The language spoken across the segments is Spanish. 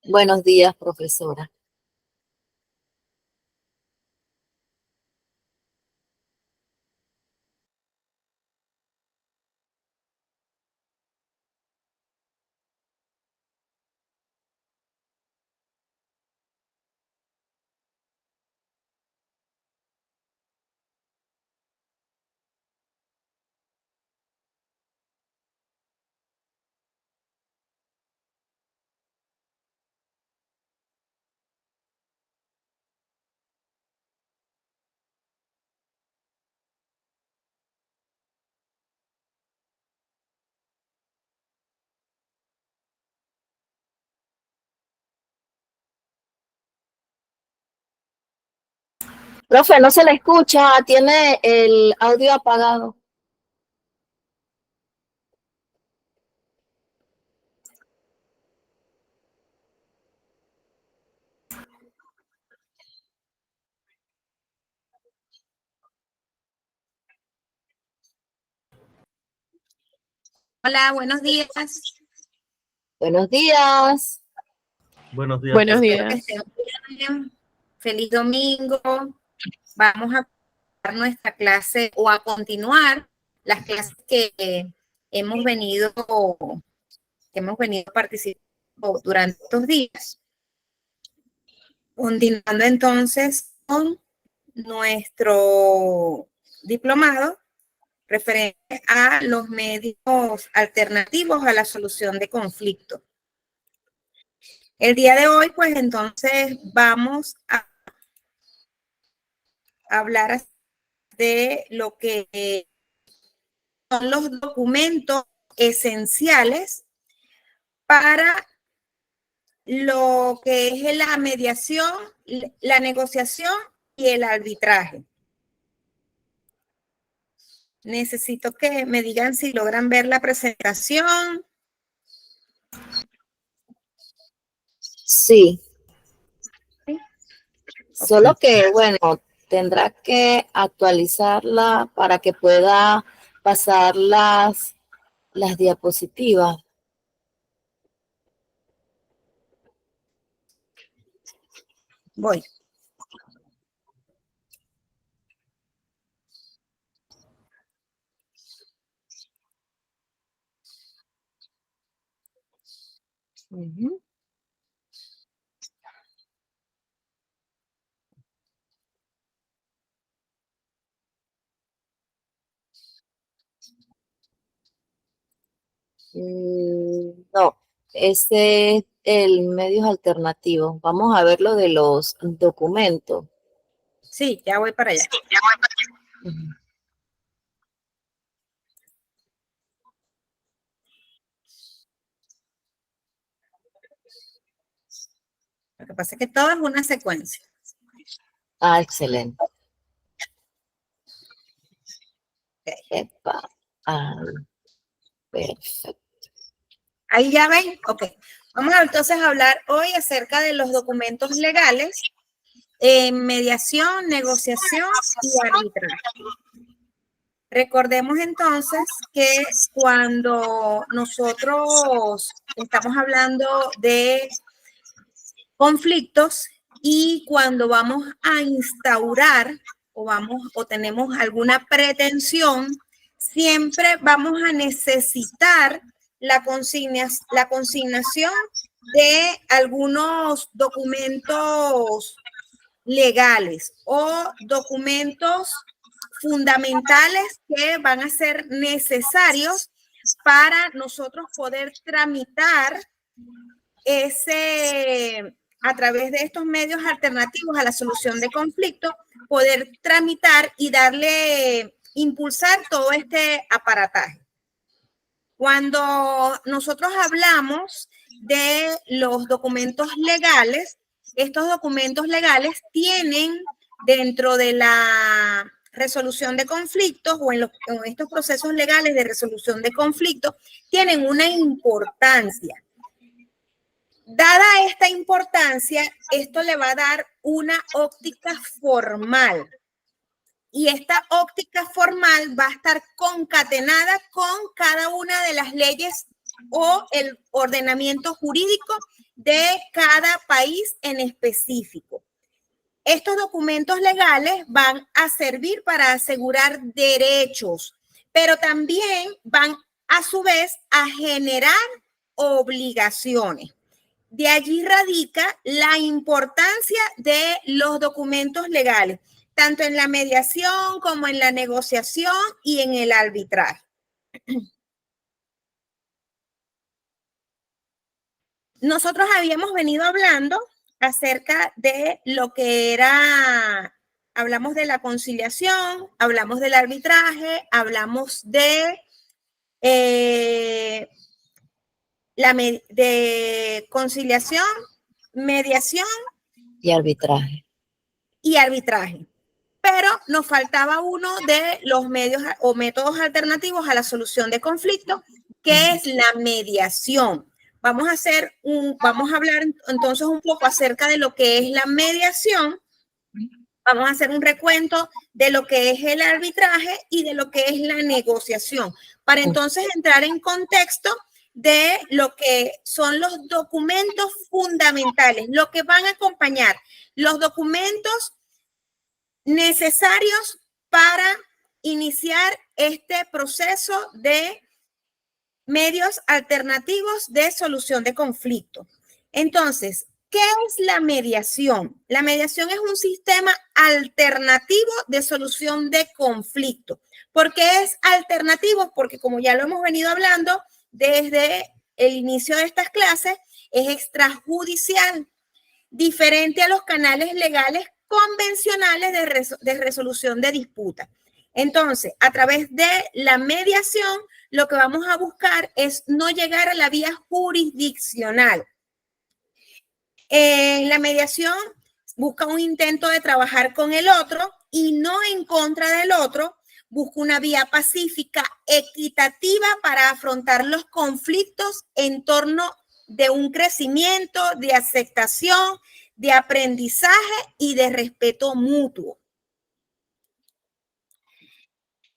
Buenos días, profesora. Profe, no se le escucha, tiene el audio apagado. Hola, buenos días. Buenos días. Buenos días. Buenos días. Espero que estén bien. Feliz domingo. Vamos a empezar nuestra clase o a continuar las clases que hemos venido participando durante estos días. Continuando entonces con nuestro diplomado referente a los medios alternativos a la solución de conflictos. El día de hoy, pues entonces vamos a hablar de lo que son los documentos esenciales para lo que es la mediación, la negociación y el arbitraje. Necesito que me digan si logran ver la presentación. Sí. ¿Sí? Solo que, bueno, tendrá que actualizarla para que pueda pasar las diapositivas. Voy. Uh-huh. No, este es el medios alternativos. Vamos a ver lo de los documentos. Sí, ya voy para allá. Uh-huh. Lo que pasa es que todo es una secuencia. Ah, excelente. Okay. Epa. Ah, perfecto. Ahí ya ven, ok. Vamos entonces a hablar hoy acerca de los documentos legales en mediación, negociación y arbitraje. Recordemos entonces que cuando nosotros estamos hablando de conflictos y cuando vamos a instaurar o tenemos alguna pretensión, siempre vamos a necesitar la consignación de algunos documentos legales o documentos fundamentales que van a ser necesarios para nosotros poder tramitar a través de estos medios alternativos a la solución de conflictos, poder tramitar y impulsar todo este aparataje. Cuando nosotros hablamos de los documentos legales, estos documentos legales tienen dentro de la resolución de conflictos o en estos procesos legales de resolución de conflictos, tienen una importancia. Dada esta importancia, esto le va a dar una óptica formal. Y esta óptica formal va a estar concatenada con cada una de las leyes o el ordenamiento jurídico de cada país en específico. Estos documentos legales van a servir para asegurar derechos, pero también van a su vez a generar obligaciones. De allí radica la importancia de los documentos legales, tanto en la mediación como en la negociación y en el arbitraje. Nosotros habíamos venido hablando acerca de lo que era, hablamos de la conciliación, hablamos del arbitraje, hablamos de, de conciliación, mediación Y arbitraje. y arbitraje. Pero nos faltaba uno de los medios o métodos alternativos a la solución de conflictos, que es la mediación. Vamos a hablar entonces un poco acerca de lo que es la mediación. Vamos a hacer un recuento de lo que es el arbitraje y de lo que es la negociación, para entonces entrar en contexto de lo que son los documentos fundamentales, lo que van a acompañar los documentos necesarios para iniciar este proceso de medios alternativos de solución de conflictos. Entonces, ¿qué es la mediación? La mediación es un sistema alternativo de solución de conflictos. ¿Por qué es alternativo? Porque como ya lo hemos venido hablando desde el inicio de estas clases, es extrajudicial, diferente a los canales legales convencionales de resolución de disputas. Entonces, a través de la mediación, lo que vamos a buscar es no llegar a la vía jurisdiccional. La mediación busca un intento de trabajar con el otro y no en contra del otro, busca una vía pacífica, equitativa para afrontar los conflictos en torno de un crecimiento, de aceptación, de aprendizaje y de respeto mutuo.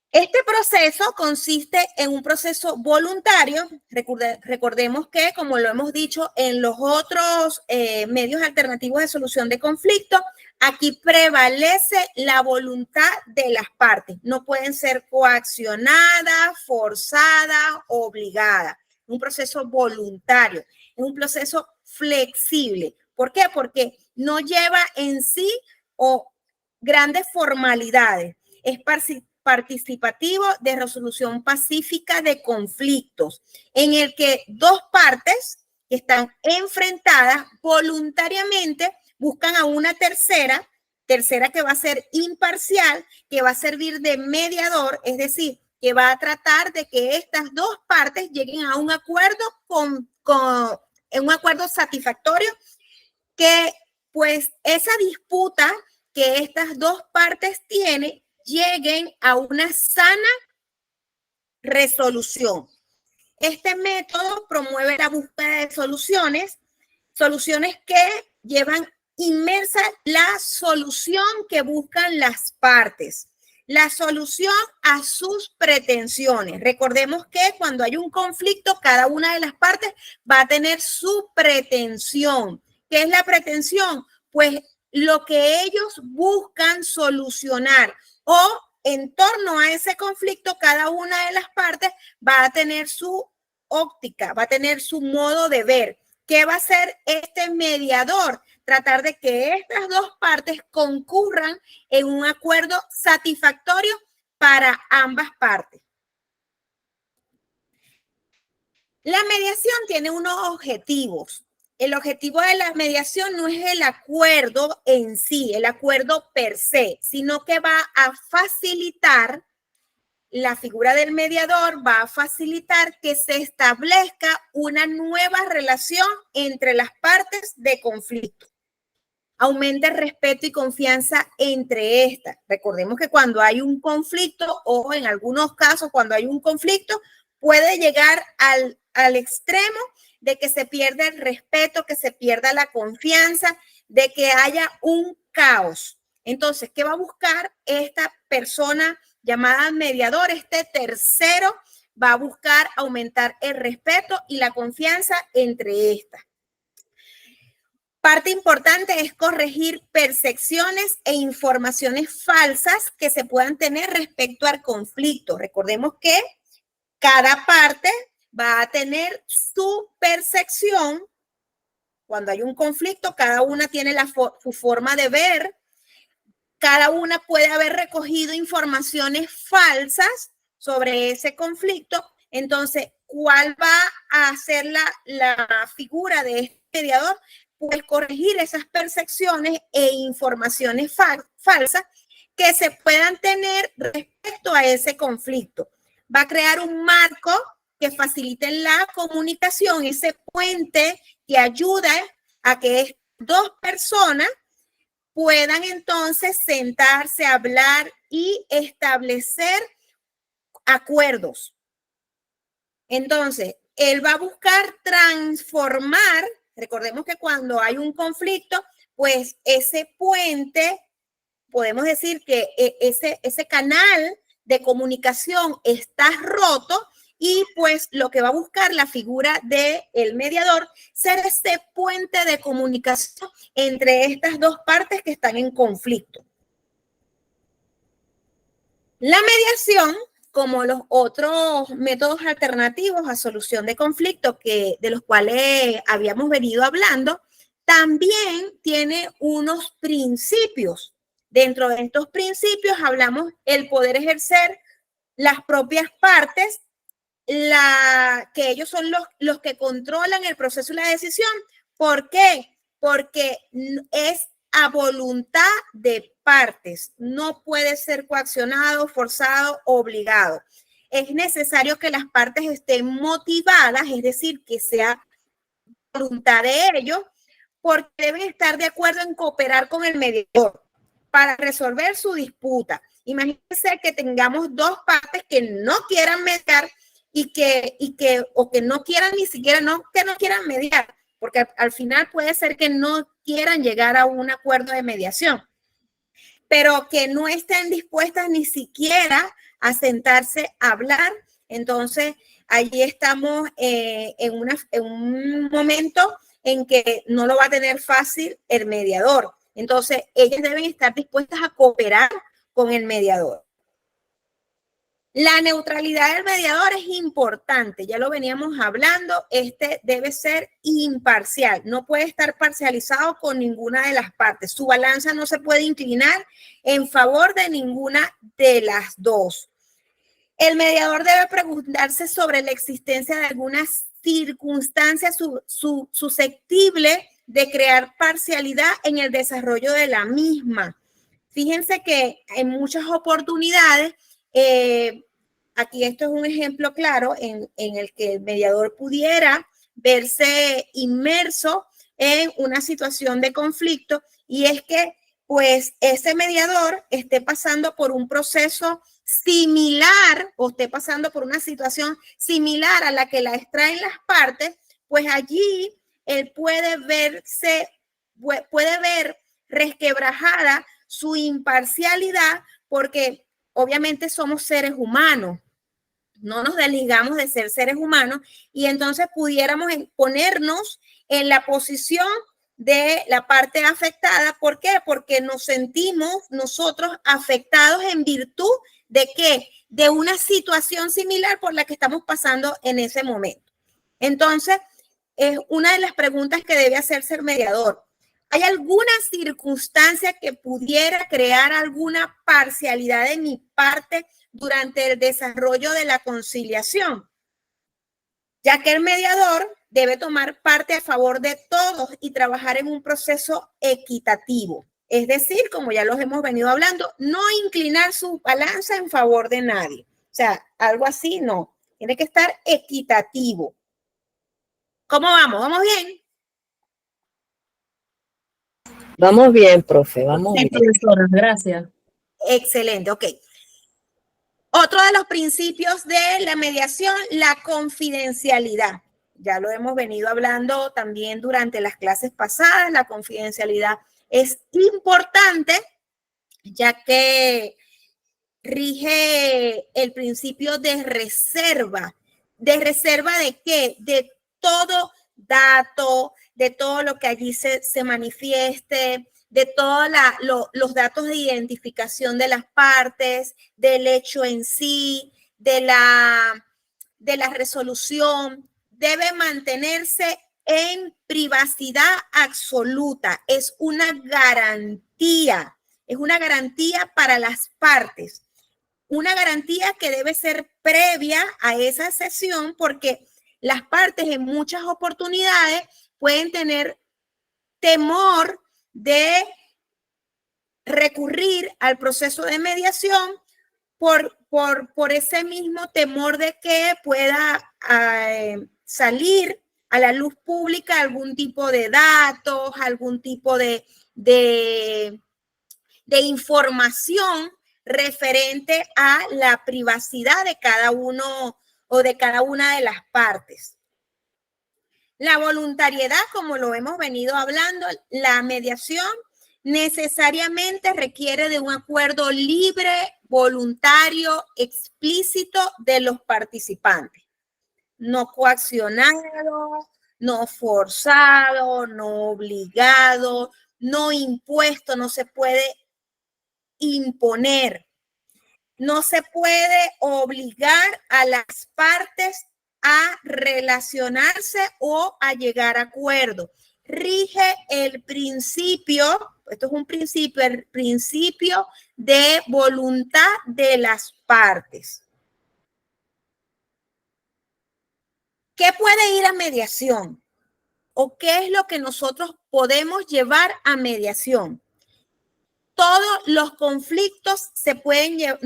Este proceso consiste en un proceso voluntario. Recordemos que, como lo hemos dicho en los otros medios alternativos de solución de conflictos, aquí prevalece la voluntad de las partes. No pueden ser coaccionadas, forzadas, obligadas. Un proceso voluntario, es un proceso flexible. ¿Por qué? Porque no lleva en sí grandes formalidades. Es participativo de resolución pacífica de conflictos, en el que dos partes que están enfrentadas voluntariamente buscan a una tercera que va a ser imparcial, que va a servir de mediador, es decir, que va a tratar de que estas dos partes lleguen a un acuerdo en un acuerdo satisfactorio, que pues esa disputa que estas dos partes tienen lleguen a una sana resolución. Este método promueve la búsqueda de soluciones que llevan inmersa la solución que buscan las partes, la solución a sus pretensiones. Recordemos que cuando hay un conflicto, cada una de las partes va a tener su pretensión. ¿Qué es la pretensión? Pues lo que ellos buscan solucionar, o en torno a ese conflicto, cada una de las partes va a tener su óptica, va a tener su modo de ver. ¿Qué va a hacer este mediador? Tratar de que estas dos partes concurran en un acuerdo satisfactorio para ambas partes. La mediación tiene unos objetivos. El objetivo de la mediación no es el acuerdo en sí, el acuerdo per se, sino que va a facilitar, la figura del mediador va a facilitar que se establezca una nueva relación entre las partes de conflicto. Aumente el respeto y confianza entre estas. Recordemos que cuando hay un conflicto, o en algunos casos cuando hay un conflicto, puede llegar al extremo de que se pierda el respeto, que se pierda la confianza, de que haya un caos. Entonces, ¿qué va a buscar esta persona llamada mediador? Este tercero va a buscar aumentar el respeto y la confianza entre estas. Parte importante es corregir percepciones e informaciones falsas que se puedan tener respecto al conflicto. Recordemos que cada parte va a tener su percepción. Cuando hay un conflicto, cada una tiene su forma de ver. Cada una puede haber recogido informaciones falsas sobre ese conflicto. Entonces, ¿cuál va a ser la figura de este mediador? Pues corregir esas percepciones e informaciones falsas que se puedan tener respecto a ese conflicto. Va a crear un marco que facilite la comunicación, ese puente que ayuda a que dos personas puedan entonces sentarse, hablar y establecer acuerdos. Entonces, él va a buscar transformar. Recordemos que cuando hay un conflicto, pues ese puente, podemos decir que ese canal de comunicación está roto y pues lo que va a buscar la figura del mediador ser ese puente de comunicación entre estas dos partes que están en conflicto. La mediación, como los otros métodos alternativos a solución de conflicto de los cuales habíamos venido hablando, también tiene unos principios. Dentro de estos principios hablamos el poder ejercer las propias partes, que ellos son los que controlan el proceso y la decisión. ¿Por qué? Porque es a voluntad de partes, no puede ser coaccionado, forzado, obligado. Es necesario que las partes estén motivadas, es decir, que sea voluntad de ellos, porque deben estar de acuerdo en cooperar con el mediador para resolver su disputa. Imagínense que tengamos dos partes que no quieran mediar o que no quieran ni siquiera, que no quieran mediar, porque al final puede ser que no quieran llegar a un acuerdo de mediación, pero que no estén dispuestas ni siquiera a sentarse a hablar. Entonces, allí estamos en un momento en que no lo va a tener fácil el mediador. Entonces, ellas deben estar dispuestas a cooperar con el mediador. La neutralidad del mediador es importante, ya lo veníamos hablando, debe ser imparcial, no puede estar parcializado con ninguna de las partes, su balanza no se puede inclinar en favor de ninguna de las dos. El mediador debe preguntarse sobre la existencia de alguna circunstancia susceptible de crear parcialidad en el desarrollo de la misma. Fíjense que en muchas oportunidades, aquí esto es un ejemplo claro en el que el mediador pudiera verse inmerso en una situación de conflicto, y es que pues ese mediador esté pasando por un proceso similar o esté pasando por una situación similar a la que la extraen las partes, pues allí él puede ver resquebrajada su imparcialidad, porque obviamente somos seres humanos, no nos desligamos de ser seres humanos, y entonces pudiéramos ponernos en la posición de la parte afectada. ¿Por qué? Porque nos sentimos nosotros afectados en virtud de ¿qué? De una situación similar por la que estamos pasando en ese momento. Entonces, es una de las preguntas que debe hacerse el mediador. ¿Hay alguna circunstancia que pudiera crear alguna parcialidad de mi parte durante el desarrollo de la conciliación? Ya que el mediador debe tomar parte a favor de todos y trabajar en un proceso equitativo. Es decir, como ya los hemos venido hablando, no inclinar su balanza en favor de nadie. O sea, algo así no. Tiene que estar equitativo. ¿Cómo vamos? ¿Vamos bien? Vamos bien, profe, vamos bien. Profesora, gracias. Excelente, ok. Otro de los principios de la mediación, la confidencialidad. Ya lo hemos venido hablando también durante las clases pasadas. La confidencialidad es importante, ya que rige el principio de reserva. ¿De reserva de qué? De todo dato, de todo lo que allí se manifieste, de todos los datos de identificación de las partes, del hecho en sí, de la resolución, debe mantenerse en privacidad absoluta. Es una garantía para las partes. Una garantía que debe ser previa a esa sesión, porque las partes en muchas oportunidades pueden tener temor de recurrir al proceso de mediación por ese mismo temor de que pueda salir a la luz pública algún tipo de datos, algún tipo de información referente a la privacidad de cada uno o de cada una de las partes. La voluntariedad, como lo hemos venido hablando, la mediación necesariamente requiere de un acuerdo libre, voluntario, explícito de los participantes. No coaccionado, no forzado, no obligado, no impuesto, no se puede imponer. No se puede obligar a las partes a relacionarse o a llegar a acuerdo. Rige el principio, esto es un principio, el principio de voluntad de las partes. ¿Qué puede ir a mediación? ¿O qué es lo que nosotros podemos llevar a mediación? Todos los conflictos se pueden llevar,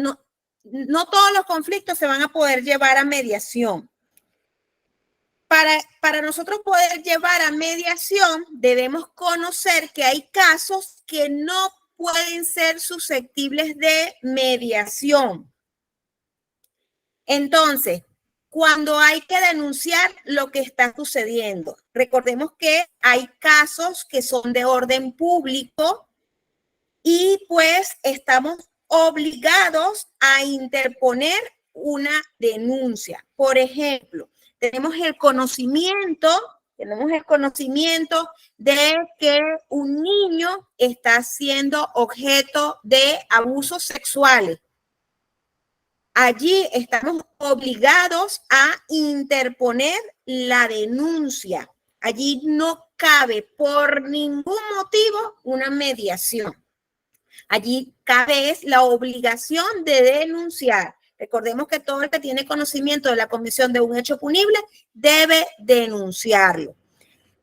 no todos los conflictos se van a poder llevar a mediación. Para nosotros poder llevar a mediación, debemos conocer que hay casos que no pueden ser susceptibles de mediación. Entonces, cuando hay que denunciar lo que está sucediendo, recordemos que hay casos que son de orden público y pues estamos obligados a interponer una denuncia. Por ejemplo, tenemos el conocimiento de que un niño está siendo objeto de abusos sexuales. Allí estamos obligados a interponer la denuncia. Allí no cabe por ningún motivo una mediación. Allí cabe la obligación de denunciar. Recordemos que todo el que tiene conocimiento de la comisión de un hecho punible debe denunciarlo.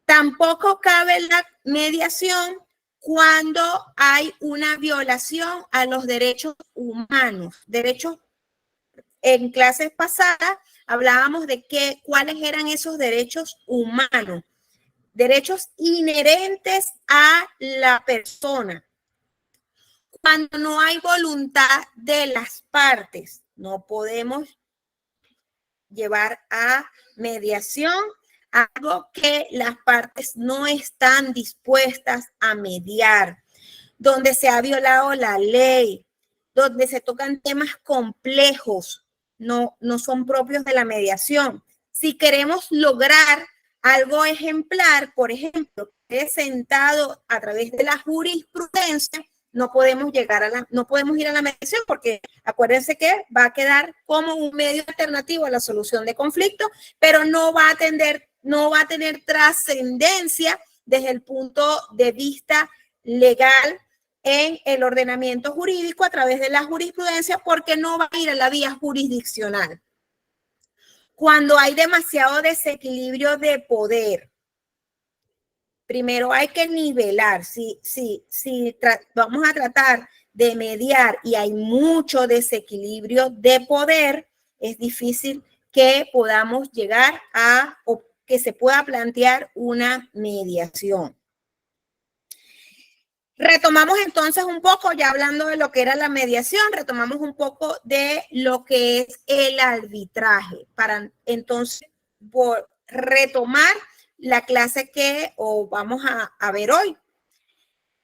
Tampoco cabe la mediación cuando hay una violación a los derechos humanos. En clases pasadas hablábamos de cuáles eran esos derechos humanos. Derechos inherentes a la persona. Cuando no hay voluntad de las partes, no podemos llevar a mediación algo que las partes no están dispuestas a mediar, donde se ha violado la ley, donde se tocan temas complejos, no son propios de la mediación. Si queremos lograr algo ejemplar, por ejemplo, que es sentado a través de la jurisprudencia, no podemos ir a la mediación porque acuérdense que va a quedar como un medio alternativo a la solución de conflictos, pero no va a tener trascendencia desde el punto de vista legal en el ordenamiento jurídico a través de la jurisprudencia, porque no va a ir a la vía jurisdiccional. Cuando hay demasiado desequilibrio de poder, primero hay que nivelar. Si vamos a tratar de mediar y hay mucho desequilibrio de poder, es difícil que podamos llegar o que se pueda plantear una mediación. Retomamos entonces un poco, ya hablando de lo que era la mediación, retomamos un poco de lo que es el arbitraje, para entonces retomar la clase que vamos a ver hoy.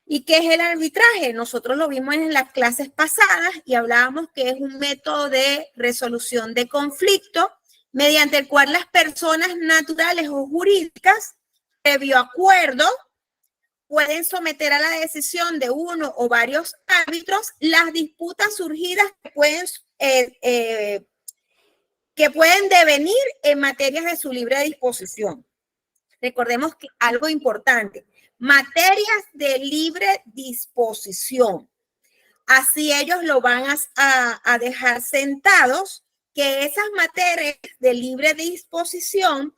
¿Y qué es el arbitraje? Nosotros lo vimos en las clases pasadas y hablábamos que es un método de resolución de conflictos mediante el cual las personas naturales o jurídicas, previo acuerdo, pueden someter a la decisión de uno o varios árbitros las disputas surgidas que pueden devenir en materias de su libre disposición. Recordemos que algo importante, materias de libre disposición. Así ellos lo van a dejar sentados, que esas materias de libre disposición,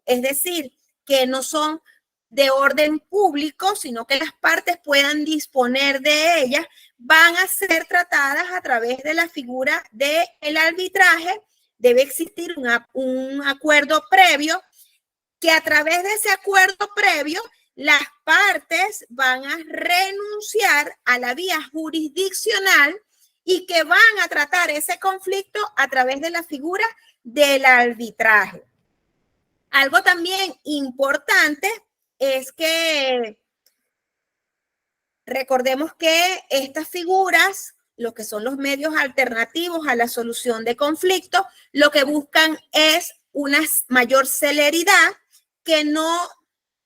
es decir, que no son de orden público, sino que las partes puedan disponer de ellas, van a ser tratadas a través de la figura del arbitraje. Debe existir un acuerdo previo, que a través de ese acuerdo previo las partes van a renunciar a la vía jurisdiccional y que van a tratar ese conflicto a través de la figura del arbitraje. Algo también importante es que recordemos que estas figuras, lo que son los medios alternativos a la solución de conflictos, lo que buscan es una mayor celeridad, que no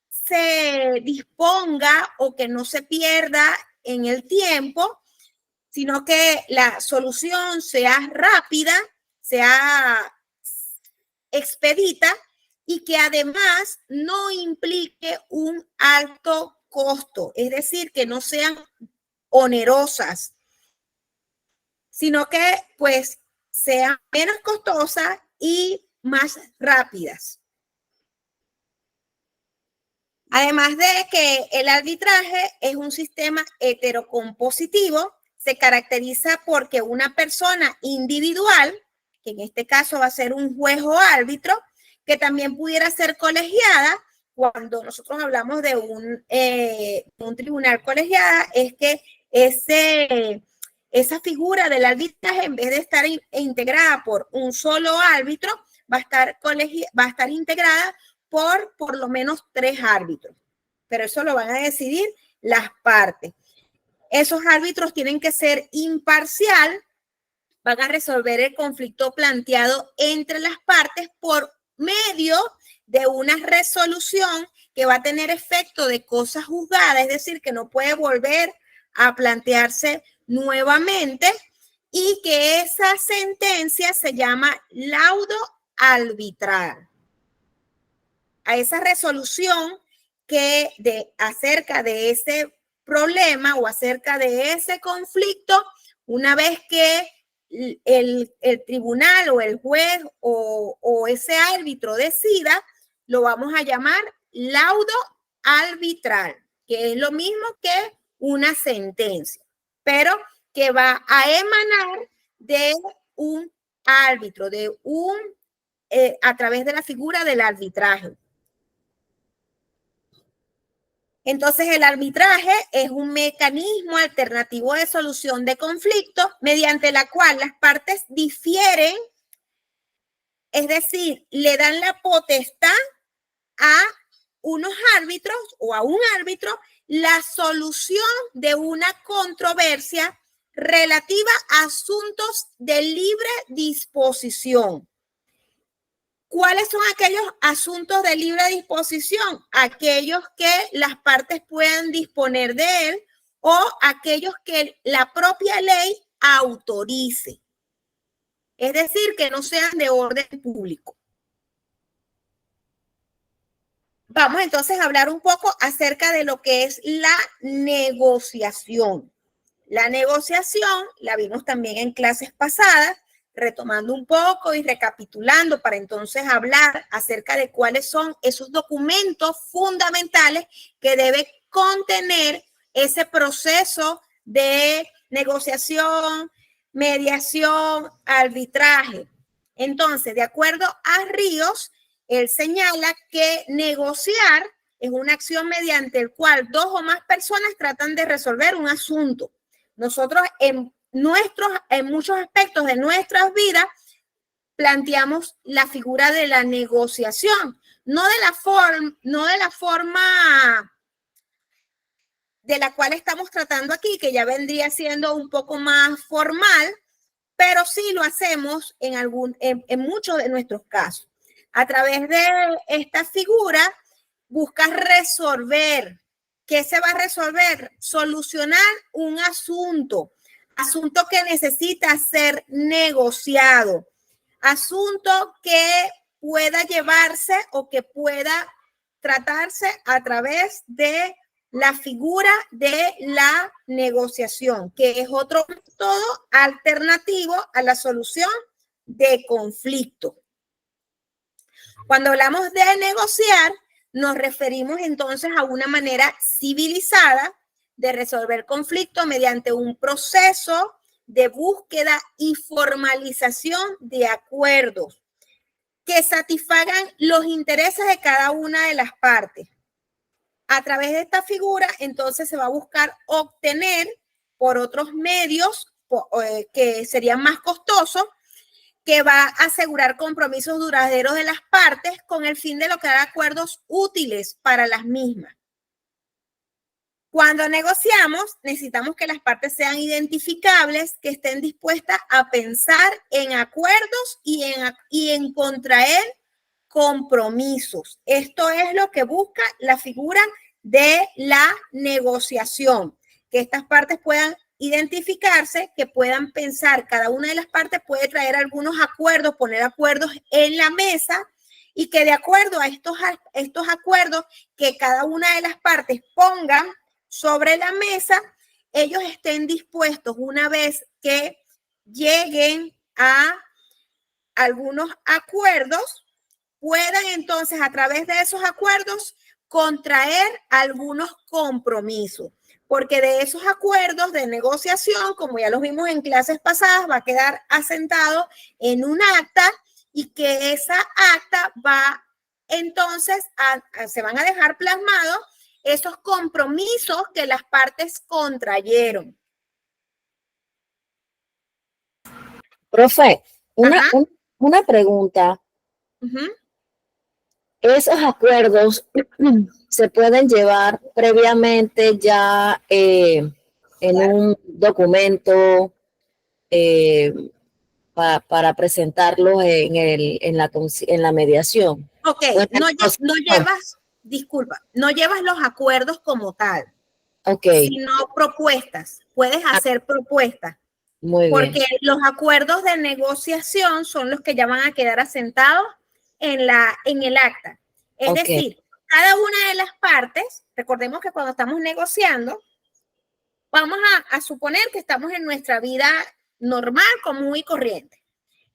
se disponga o que no se pierda en el tiempo, sino que la solución sea rápida, sea expedita y que además no implique un alto costo, es decir, que no sean onerosas, sino que pues sean menos costosas y más rápidas. Además de que el arbitraje es un sistema heterocompositivo, se caracteriza porque una persona individual, que en este caso va a ser un juez o árbitro, que también pudiera ser colegiada. Cuando nosotros hablamos de un tribunal colegiada, es que esa figura del arbitraje, en vez de estar integrada por un solo árbitro, va a estar integrada por lo menos 3 árbitros, pero eso lo van a decidir las partes. Esos árbitros tienen que ser imparcial, van a resolver el conflicto planteado entre las partes por medio de una resolución que va a tener efecto de cosa juzgada, es decir, que no puede volver a plantearse nuevamente, y que esa sentencia se llama laudo arbitral. A esa resolución acerca de ese problema o acerca de ese conflicto, una vez que el tribunal o el juez o ese árbitro decida, lo vamos a llamar laudo arbitral, que es lo mismo que una sentencia, pero que va a emanar de un árbitro, a través de la figura del arbitraje. Entonces, el arbitraje es un mecanismo alternativo de solución de conflictos mediante la cual las partes difieren, es decir, le dan la potestad a unos árbitros o a un árbitro la solución de una controversia relativa a asuntos de libre disposición. ¿Cuáles son aquellos asuntos de libre disposición? Aquellos que las partes puedan disponer de él o aquellos que la propia ley autorice. Es decir, que no sean de orden público. Vamos entonces a hablar un poco acerca de lo que es la negociación. La negociación la vimos también en clases pasadas, retomando un poco y recapitulando para entonces hablar acerca de cuáles son esos documentos fundamentales que debe contener ese proceso de negociación, mediación, arbitraje. Entonces, de acuerdo a Ríos, él señala que negociar es una acción mediante el cual 2 o más personas tratan de resolver un asunto. Nosotros en muchos aspectos de nuestras vidas planteamos la figura de la negociación, no de la forma de la cual estamos tratando aquí, que ya vendría siendo un poco más formal, pero sí lo hacemos en muchos de nuestros casos. A través de esta figura, buscas resolver. ¿Qué se va a resolver? Solucionar un asunto que necesita ser negociado, asunto que pueda llevarse o que pueda tratarse a través de la figura de la negociación, que es otro método alternativo a la solución de conflicto. Cuando hablamos de negociar, nos referimos entonces a una manera civilizada de resolver conflictos mediante un proceso de búsqueda y formalización de acuerdos que satisfagan los intereses de cada una de las partes. A través de esta figura, entonces se va a buscar obtener por otros medios que serían más costosos, que va a asegurar compromisos duraderos de las partes con el fin de lograr acuerdos útiles para las mismas. Cuando negociamos, necesitamos que las partes sean identificables, que estén dispuestas a pensar en acuerdos y en contraer compromisos. Esto es lo que busca la figura de la negociación, que estas partes puedan identificarse, que puedan pensar, cada una de las partes puede traer algunos acuerdos, poner acuerdos en la mesa y que de acuerdo a estos acuerdos que cada una de las partes pongan sobre la mesa, ellos estén dispuestos, una vez que lleguen a algunos acuerdos, puedan entonces a través de esos acuerdos contraer algunos compromisos, porque de esos acuerdos de negociación, como ya los vimos en clases pasadas, va a quedar asentado en un acta y que esa acta va entonces se van a dejar plasmados esos compromisos que las partes contrayeron. Profe, una pregunta. ¿Esos acuerdos se pueden llevar previamente ya en un documento para presentarlos en la mediación? Ok, no llevas los acuerdos como tal, sino propuestas. Puedes hacer propuestas. Muy porque bien. los acuerdos de negociación son los que ya van a quedar asentados en el acta. Es decir, cada una de las partes, recordemos que cuando estamos negociando, vamos a suponer que estamos en nuestra vida normal, común y corriente,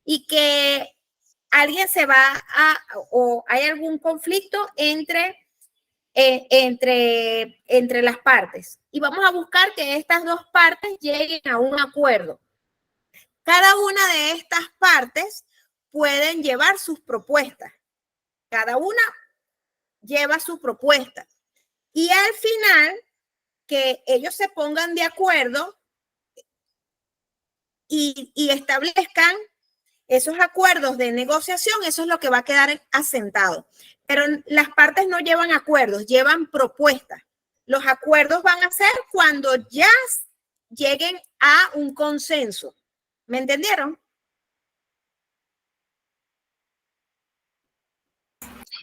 y que alguien o hay algún conflicto entre las partes. Y vamos a buscar que estas dos partes lleguen a un acuerdo. Cada una de estas partes pueden llevar sus propuestas. Cada una lleva su propuesta. Y al final, que ellos se pongan de acuerdo y establezcan esos acuerdos de negociación, eso es lo que va a quedar asentado. Pero las partes no llevan acuerdos, llevan propuestas. Los acuerdos van a ser cuando ya lleguen a un consenso. ¿Me entendieron?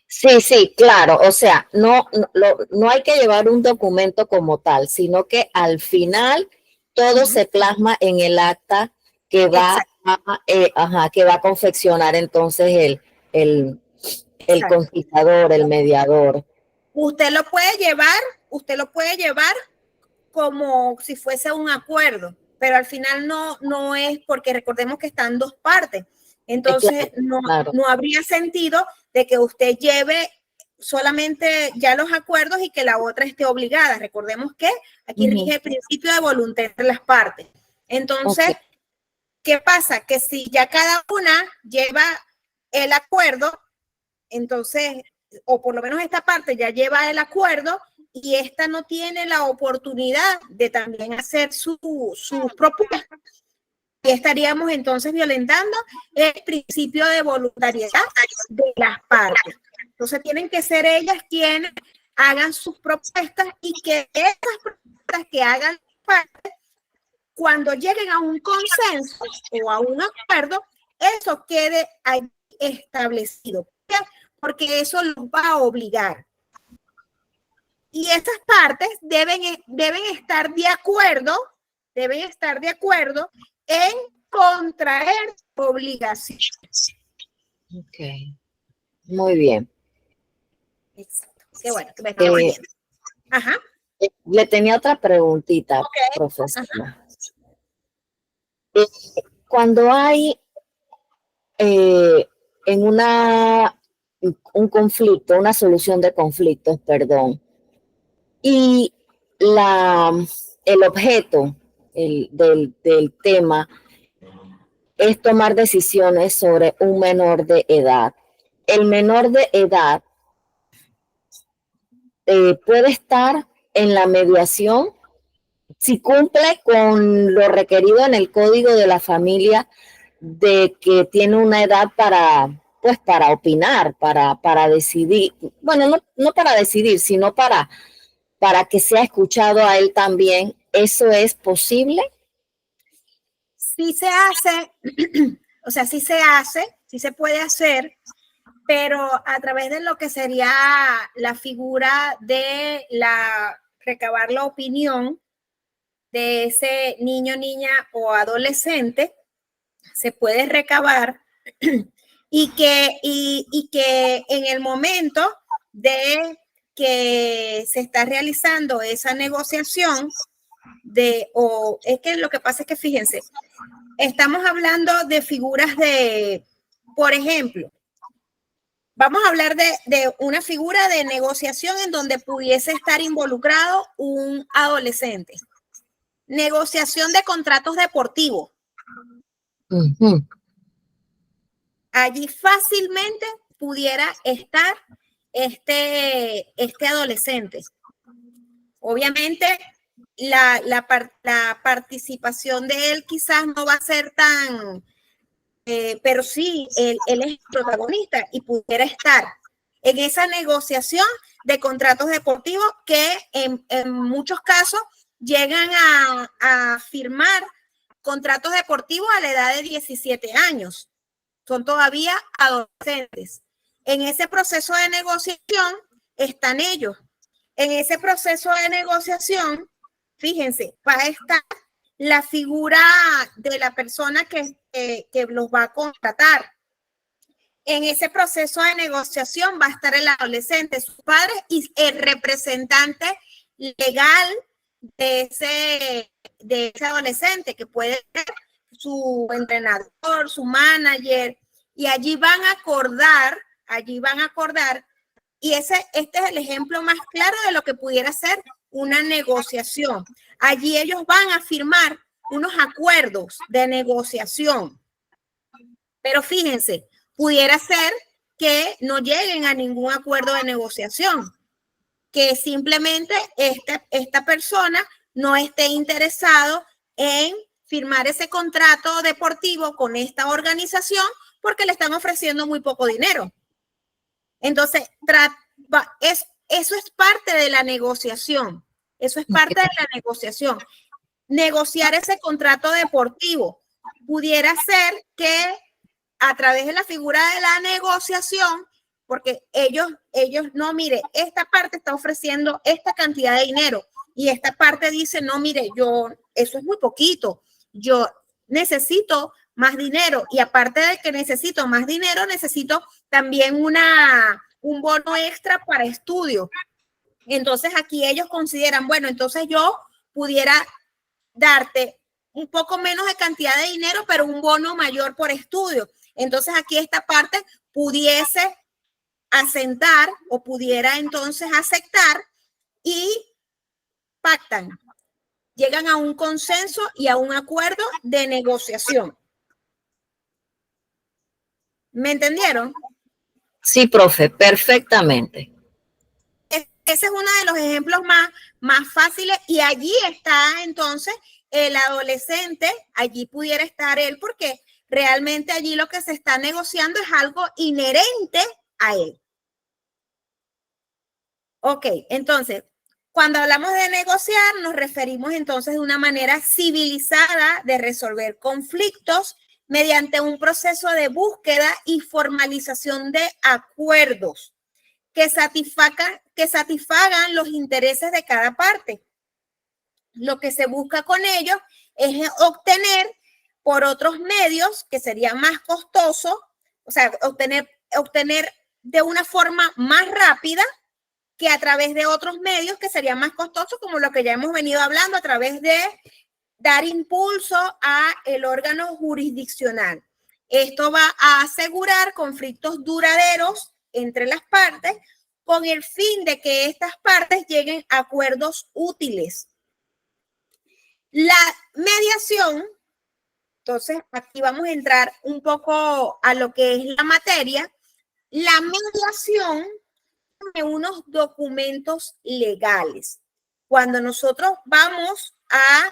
Sí, claro. O sea, no hay que llevar un documento como tal, sino que al final todo se plasma en el acta que va a confeccionar entonces el conciliador, el mediador. Usted lo puede llevar como si fuese un acuerdo, pero al final no es, porque recordemos que están dos partes. Entonces, no habría sentido de que usted lleve solamente ya los acuerdos y que la otra esté obligada. Recordemos que aquí rige el principio de voluntad entre las partes. Entonces, ¿qué pasa? Que si ya cada una lleva el acuerdo, entonces, o por lo menos esta parte ya lleva el acuerdo y esta no tiene la oportunidad de también hacer su propuesta, y estaríamos entonces violentando el principio de voluntariedad de las partes. Entonces tienen que ser ellas quienes hagan sus propuestas y que esas propuestas que hagan parte, cuando lleguen a un consenso o a un acuerdo, eso quede ahí establecido. ¿Por qué? Porque eso los va a obligar. Y esas partes deben estar de acuerdo en contraer obligaciones. Ok, muy bien. Exacto. Qué bueno que me estaba oyendo. Ajá. Le tenía otra preguntita, Okay. profesora. Cuando hay en un conflicto, una solución de conflictos, perdón, y el objeto del tema es tomar decisiones sobre un menor de edad. El menor de edad puede estar en la mediación si cumple con lo requerido en el código de la familia de que tiene una edad para opinar, para decidir, bueno, no para decidir, sino para que sea escuchado a él también. ¿Eso es posible? Sí se hace, o sea, sí se puede hacer, pero a través de lo que sería la figura de recabar la opinión de ese niño, niña o adolescente, se puede recabar y que en el momento de que se está realizando esa negociación es que lo que pasa es que fíjense, estamos hablando de figuras por ejemplo, vamos a hablar de una figura de negociación en donde pudiese estar involucrado un adolescente. Negociación de contratos deportivos. Uh-huh. Allí fácilmente pudiera estar este adolescente. Obviamente, la participación de él quizás no va a ser tan, pero sí, él es el protagonista y pudiera estar en esa negociación de contratos deportivos que en muchos casos llegan a firmar contratos deportivos a la edad de 17 años. Son todavía adolescentes. En ese proceso de negociación están ellos. En ese proceso de negociación, fíjense, va a estar la figura de la persona que los va a contratar. En ese proceso de negociación va a estar el adolescente, sus padres y el representante legal de ese adolescente, que puede ser su entrenador, su manager, y allí van a acordar, y este es el ejemplo más claro de lo que pudiera ser una negociación. Allí ellos van a firmar unos acuerdos de negociación. Pero fíjense, pudiera ser que no lleguen a ningún acuerdo de negociación, que simplemente esta persona no esté interesado en firmar ese contrato deportivo con esta organización porque le están ofreciendo muy poco dinero. Entonces, eso es parte de la negociación. Eso es parte de la negociación. Negociar ese contrato deportivo pudiera ser que a través de la figura de la negociación, porque ellos no, mire, esta parte está ofreciendo esta cantidad de dinero y esta parte dice, no, mire, eso es muy poquito, yo necesito más dinero y aparte de que necesito más dinero, necesito también un bono extra para estudio. Entonces aquí ellos consideran, bueno, entonces yo pudiera darte un poco menos de cantidad de dinero, pero un bono mayor por estudio. Entonces aquí esta parte pudiese asentar o pudiera entonces aceptar y pactan. Llegan a un consenso y a un acuerdo de negociación. ¿Me entendieron? Sí, profe, perfectamente. Ese es uno de los ejemplos más fáciles y allí está entonces el adolescente, allí pudiera estar él porque realmente allí lo que se está negociando es algo inherente a él. Ok, entonces, cuando hablamos de negociar, nos referimos entonces de una manera civilizada de resolver conflictos mediante un proceso de búsqueda y formalización de acuerdos que satisfagan los intereses de cada parte. Lo que se busca con ello es obtener por otros medios que serían más costosos, o sea, obtener de una forma más rápida que a través de otros medios que serían más costosos, como lo que ya hemos venido hablando, a través de dar impulso a el órgano jurisdiccional. Esto va a asegurar conflictos duraderos entre las partes con el fin de que estas partes lleguen a acuerdos útiles. La mediación, entonces aquí vamos a entrar un poco a lo que es la materia. La mediación de unos documentos legales. Cuando nosotros vamos a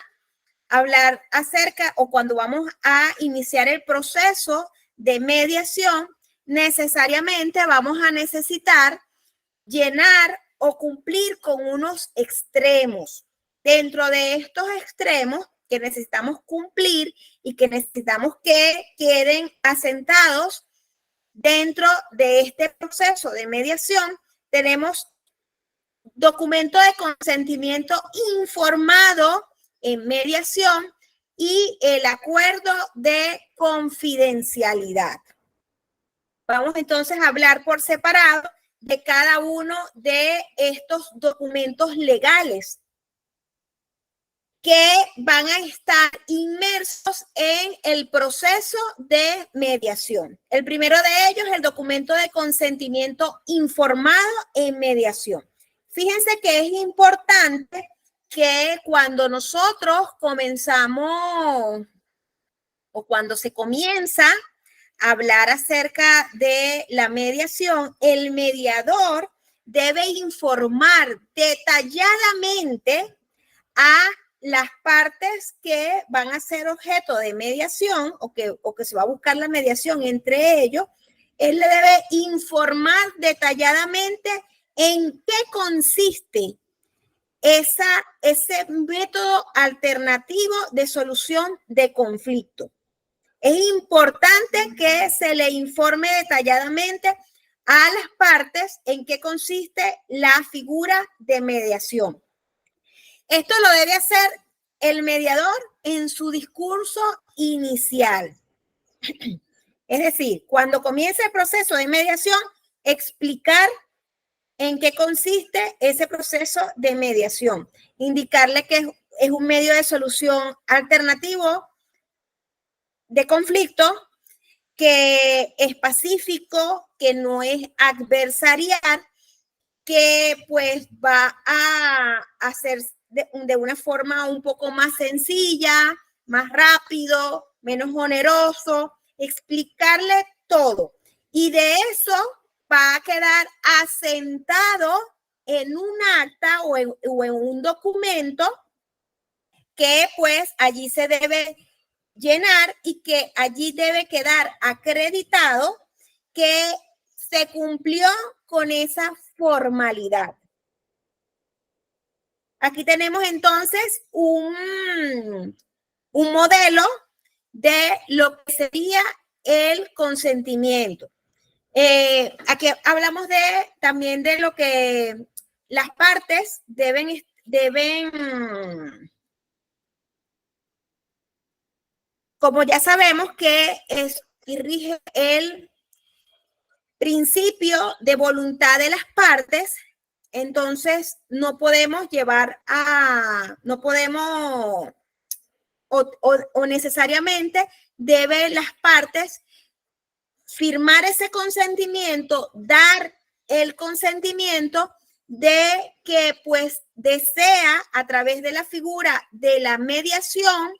hablar acerca o cuando vamos a iniciar el proceso de mediación, necesariamente vamos a necesitar llenar o cumplir con unos extremos. Dentro de estos extremos que necesitamos cumplir y que necesitamos que queden asentados dentro de este proceso de mediación, tenemos documento de consentimiento informado en mediación y el acuerdo de confidencialidad. Vamos entonces a hablar por separado de cada uno de estos documentos legales que van a estar inmersos en el proceso de mediación. El primero de ellos es el documento de consentimiento informado en mediación. Fíjense que es importante que cuando nosotros comenzamos o cuando se comienza a hablar acerca de la mediación, el mediador debe informar detalladamente a las partes que van a ser objeto de mediación o que se va a buscar la mediación entre ellos. Él le debe informar detalladamente en qué consiste ese método alternativo de solución de conflicto. Es importante que se le informe detalladamente a las partes en qué consiste la figura de mediación. Esto lo debe hacer el mediador en su discurso inicial. Es decir, cuando comience el proceso de mediación, explicar en qué consiste ese proceso de mediación. Indicarle que es un medio de solución alternativo de conflicto, que es pacífico, que no es adversarial, que pues va a hacer de una forma un poco más sencilla, más rápido, menos oneroso, explicarle todo. Y de eso va a quedar asentado en un acta o en un documento que pues allí se debe llenar y que allí debe quedar acreditado que se cumplió con esa formalidad. Aquí tenemos entonces un modelo de lo que sería el consentimiento. Aquí hablamos también de lo que las partes deben como ya sabemos que rige el principio de voluntad de las partes, entonces no podemos o necesariamente deben las partes firmar ese consentimiento, dar el consentimiento de que pues desea a través de la figura de la mediación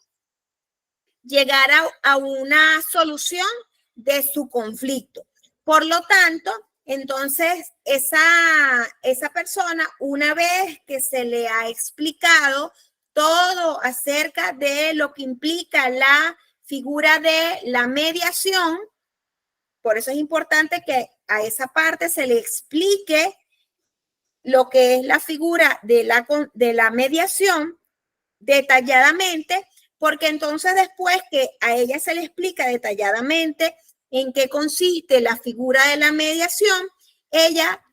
llegar a una solución de su conflicto. Por lo tanto, entonces esa persona, una vez que se le ha explicado todo acerca de lo que implica la figura de la mediación, por eso es importante que a esa parte se le explique lo que es la figura de la mediación detalladamente, porque entonces después que a ella se le explica detalladamente en qué consiste la figura de la mediación, ella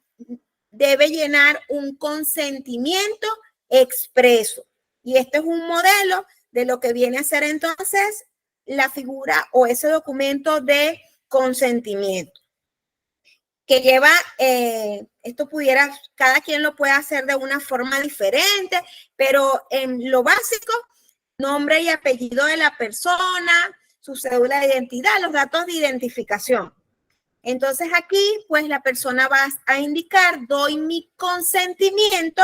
debe llenar un consentimiento expreso. Y este es un modelo de lo que viene a ser entonces la figura o ese documento de consentimiento. Que lleva, esto pudiera, cada quien lo puede hacer de una forma diferente, pero en lo básico, nombre y apellido de la persona, su cédula de identidad, los datos de identificación. Entonces aquí, pues la persona va a indicar, doy mi consentimiento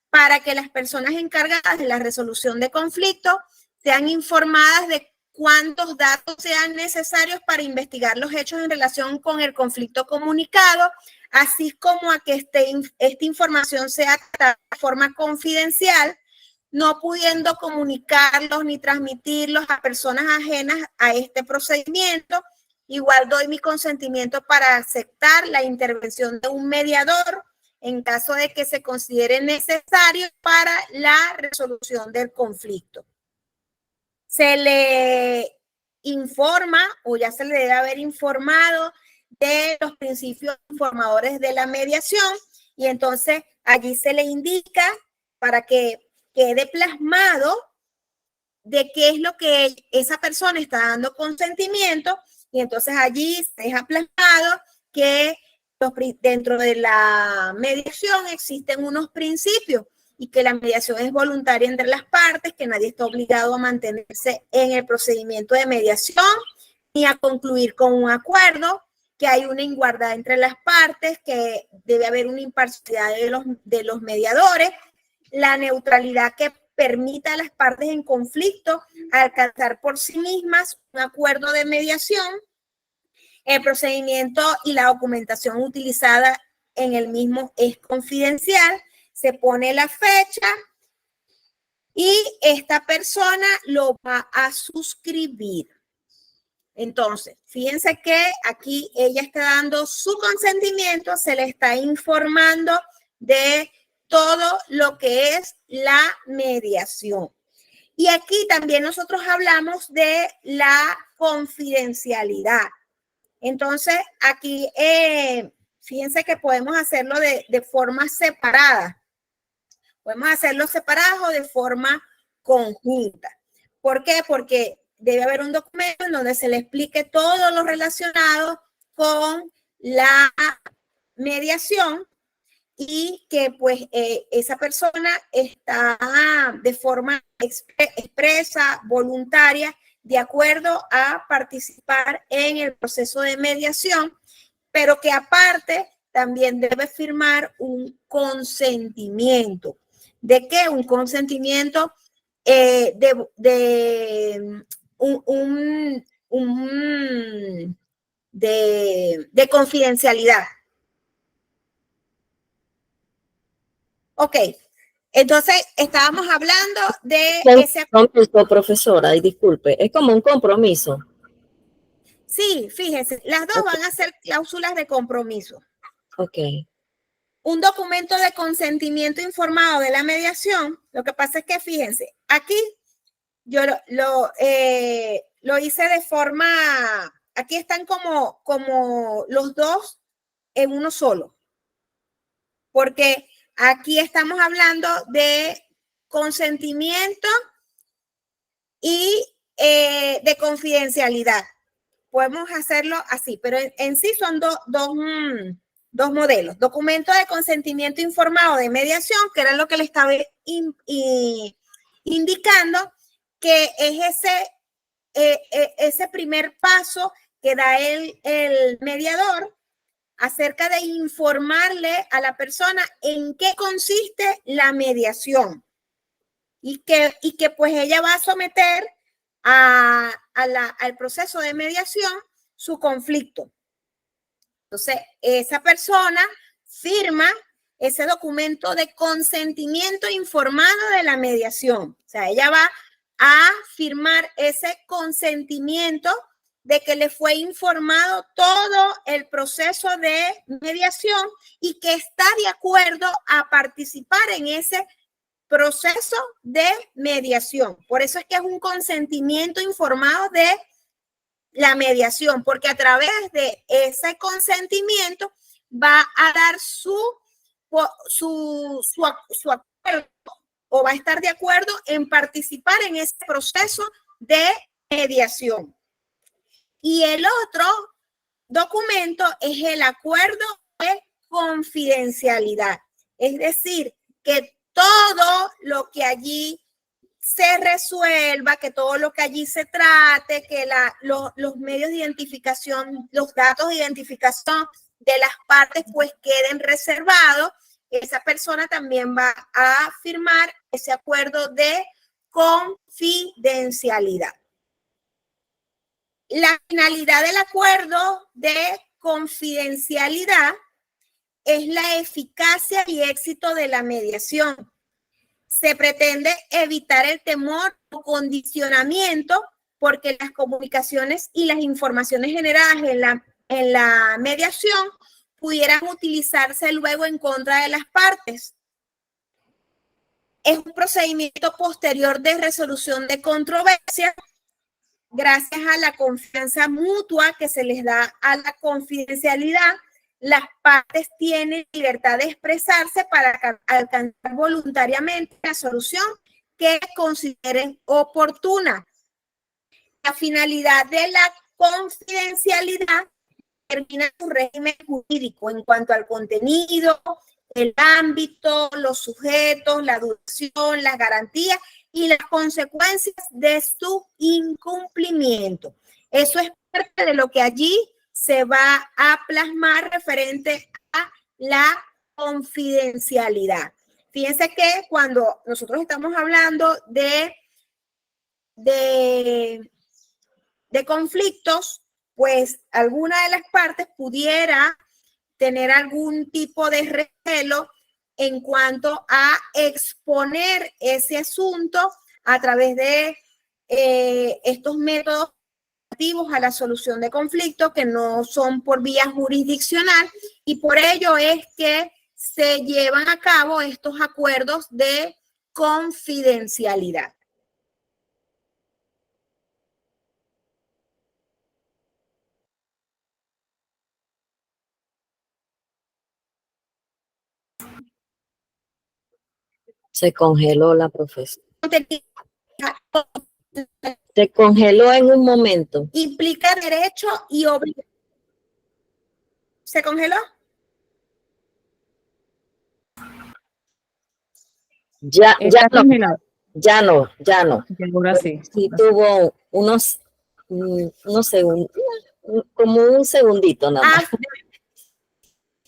para que las personas encargadas de la resolución de conflictos sean informadas de cuántos datos sean necesarios para investigar los hechos en relación con el conflicto comunicado, así como a que esta información sea de forma confidencial, no pudiendo comunicarlos ni transmitirlos a personas ajenas a este procedimiento. Igual doy mi consentimiento para aceptar la intervención de un mediador en caso de que se considere necesario para la resolución del conflicto. Se le informa o ya se le debe haber informado de los principios informadores de la mediación y entonces allí se le indica para que quede plasmado de qué es lo que esa persona está dando consentimiento y entonces allí se deja plasmado que dentro de la mediación existen unos principios y que la mediación es voluntaria entre las partes, que nadie está obligado a mantenerse en el procedimiento de mediación ni a concluir con un acuerdo, que hay una igualdad entre las partes, que debe haber una imparcialidad de los mediadores, la neutralidad que permita a las partes en conflicto alcanzar por sí mismas un acuerdo de mediación, el procedimiento y la documentación utilizada en el mismo es confidencial, se pone la fecha y esta persona lo va a suscribir. Entonces, fíjense que aquí ella está dando su consentimiento, se le está informando de todo lo que es la mediación. Y aquí también nosotros hablamos de la confidencialidad. Entonces, aquí fíjense que podemos hacerlo de forma separada. Podemos hacerlo separado o de forma conjunta. ¿Por qué? Porque debe haber un documento en donde se le explique todo lo relacionado con la mediación y que pues esa persona está de forma expresa, voluntaria, de acuerdo a participar en el proceso de mediación, pero que aparte también debe firmar un consentimiento. ¿De qué? Un consentimiento de confidencialidad. Ok, entonces estábamos hablando de ese compromiso, profesora, y disculpe, es como un compromiso. Sí, fíjense, las dos van a ser cláusulas de compromiso. Ok. Un documento de consentimiento informado de la mediación, lo que pasa es que fíjense, aquí yo lo hice de forma, aquí están como los dos en uno solo, porque aquí estamos hablando de consentimiento y de confidencialidad. Podemos hacerlo así, pero en sí son dos modelos. Documento de consentimiento informado de mediación, que era lo que le estaba indicando, que es ese primer paso que da el mediador acerca de informarle a la persona en qué consiste la mediación y que pues ella va a someter al proceso de mediación su conflicto. Entonces, esa persona firma ese documento de consentimiento informado de la mediación. O sea, ella va a firmar ese consentimiento de que le fue informado todo el proceso de mediación y que está de acuerdo a participar en ese proceso de mediación. Por eso es que es un consentimiento informado de la mediación, porque a través de ese consentimiento va a dar su acuerdo o va a estar de acuerdo en participar en ese proceso de mediación. Y el otro documento es el acuerdo de confidencialidad. Es decir, que todo lo que allí se resuelva, que todo lo que allí se trate, que los medios de identificación, los datos de identificación de las partes pues queden reservados. Esa persona también va a firmar ese acuerdo de confidencialidad. La finalidad del acuerdo de confidencialidad es la eficacia y éxito de la mediación. Se pretende evitar el temor o condicionamiento porque las comunicaciones y las informaciones generadas en la mediación pudieran utilizarse luego en contra de las partes. Es un procedimiento posterior de resolución de controversia gracias a la confianza mutua que se les da a la confidencialidad. Las partes tienen libertad de expresarse para alcanzar voluntariamente la solución que consideren oportuna. La finalidad de la confidencialidad determina su régimen jurídico en cuanto al contenido, el ámbito, los sujetos, la duración, las garantías y las consecuencias de su incumplimiento. Eso es parte de lo que allí se va a plasmar referente a la confidencialidad. Fíjense que cuando nosotros estamos hablando de conflictos, pues alguna de las partes pudiera tener algún tipo de recelo en cuanto a exponer ese asunto a través de estos métodos a la solución de conflictos que no son por vía jurisdiccional, y por ello es que se llevan a cabo estos acuerdos de confidencialidad. Se congeló la profesora. Se congeló en un momento. Implica derecho y obligación. ¿Se congeló? Ya no. Ahora sí. Sí tuvo unos segundos, como un segundito nada más.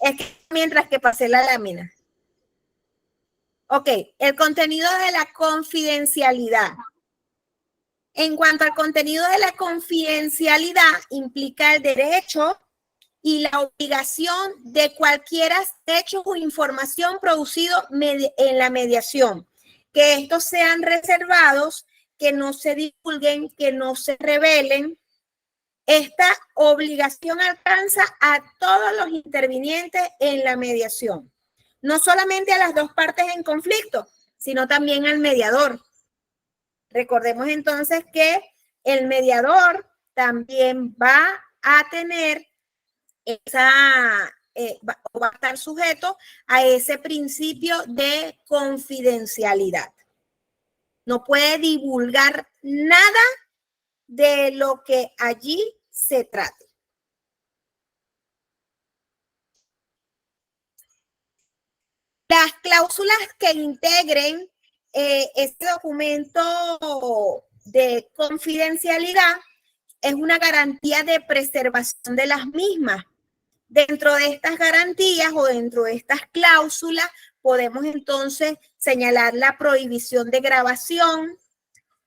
Es que mientras que pasé la lámina. Ok, el contenido de la confidencialidad. En cuanto al contenido de la confidencialidad, implica el derecho y la obligación de cualquier hecho o información producido en la mediación, que estos sean reservados, que no se divulguen, que no se revelen. Esta obligación alcanza a todos los intervinientes en la mediación, no solamente a las dos partes en conflicto, sino también al mediador. Recordemos entonces que el mediador también va a tener va a estar sujeto a ese principio de confidencialidad. No puede divulgar nada de lo que allí se trate. Las cláusulas que integren este documento de confidencialidad es una garantía de preservación de las mismas. Dentro de estas garantías o dentro de estas cláusulas podemos entonces señalar la prohibición de grabación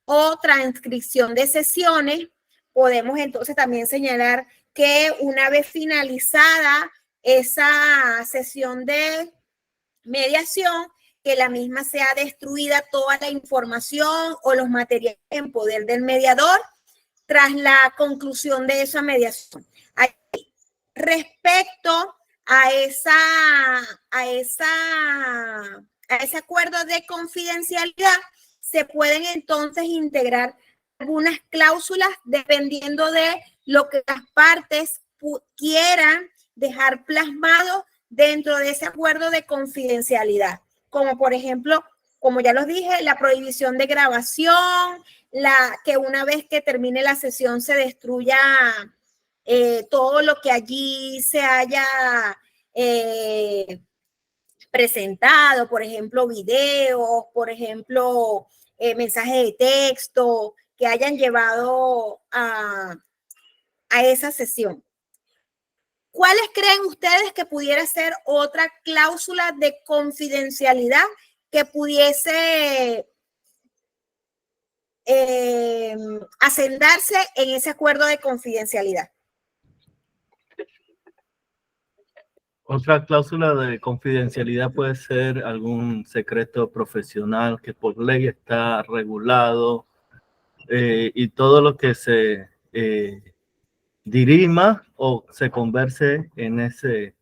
o transcripción de sesiones. Podemos entonces también señalar que una vez finalizada esa sesión de mediación, que la misma sea destruida toda la información o los materiales en poder del mediador tras la conclusión de esa mediación. Respecto a ese acuerdo de confidencialidad, se pueden entonces integrar algunas cláusulas dependiendo de lo que las partes quieran dejar plasmado dentro de ese acuerdo de confidencialidad, como por ejemplo, como ya los dije, la prohibición de grabación, que una vez que termine la sesión se destruya todo lo que allí se haya presentado, por ejemplo, videos, por ejemplo, mensajes de texto que hayan llevado a esa sesión. ¿Cuáles creen ustedes que pudiera ser otra cláusula de confidencialidad que pudiese hacendarse en ese acuerdo de confidencialidad? Otra cláusula de confidencialidad puede ser algún secreto profesional que por ley está regulado, y todo lo que se dirima o se converse en ese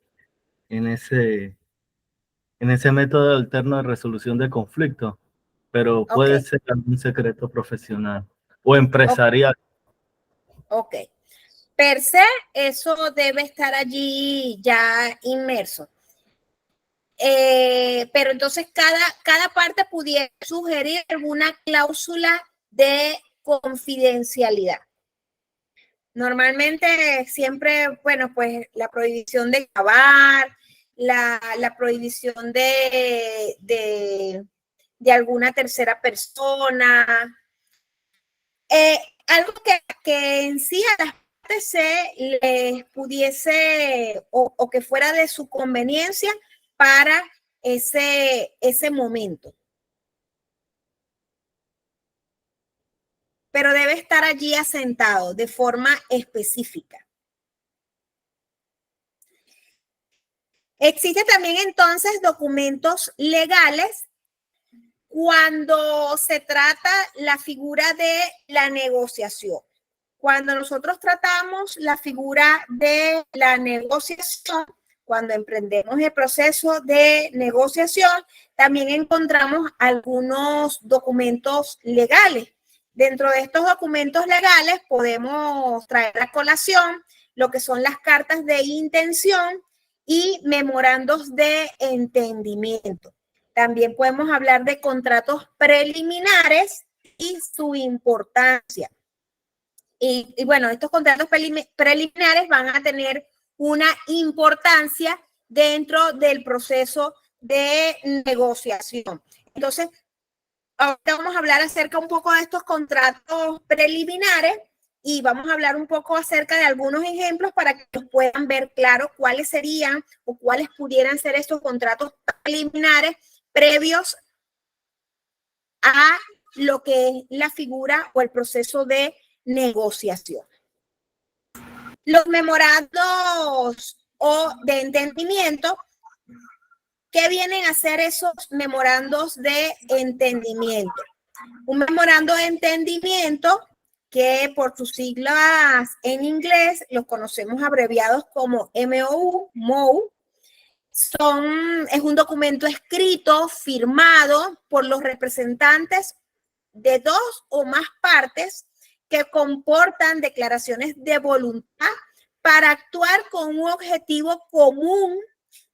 método alterno de resolución de conflictos, pero puede ser algún secreto profesional o empresarial. Ok. Per se, eso debe estar allí ya inmerso. Pero entonces cada parte pudiera sugerir alguna cláusula de confidencialidad. Normalmente siempre, bueno, pues la prohibición de grabar, la prohibición de alguna tercera persona, algo que en sí a las partes se les pudiese o que fuera de su conveniencia para ese momento. Pero debe estar allí asentado de forma específica. Existe también entonces documentos legales cuando se trata la figura de la negociación. Cuando nosotros tratamos la figura de la negociación, cuando emprendemos el proceso de negociación, también encontramos algunos documentos legales. Dentro de estos documentos legales podemos traer a colación lo que son las cartas de intención y memorandos de entendimiento. También podemos hablar de contratos preliminares y su importancia. Y bueno, estos contratos preliminares van a tener una importancia dentro del proceso de negociación. Entonces, ahorita vamos a hablar acerca un poco de estos contratos preliminares y vamos a hablar un poco acerca de algunos ejemplos para que nos puedan ver claro cuáles serían o cuáles pudieran ser estos contratos preliminares previos a lo que es la figura o el proceso de negociación. Los memorandos o de entendimiento, ¿qué vienen a ser esos memorandos de entendimiento? Un memorando de entendimiento que por sus siglas en inglés los conocemos abreviados como MOU, es un documento escrito, firmado por los representantes de dos o más partes que comportan declaraciones de voluntad para actuar con un objetivo común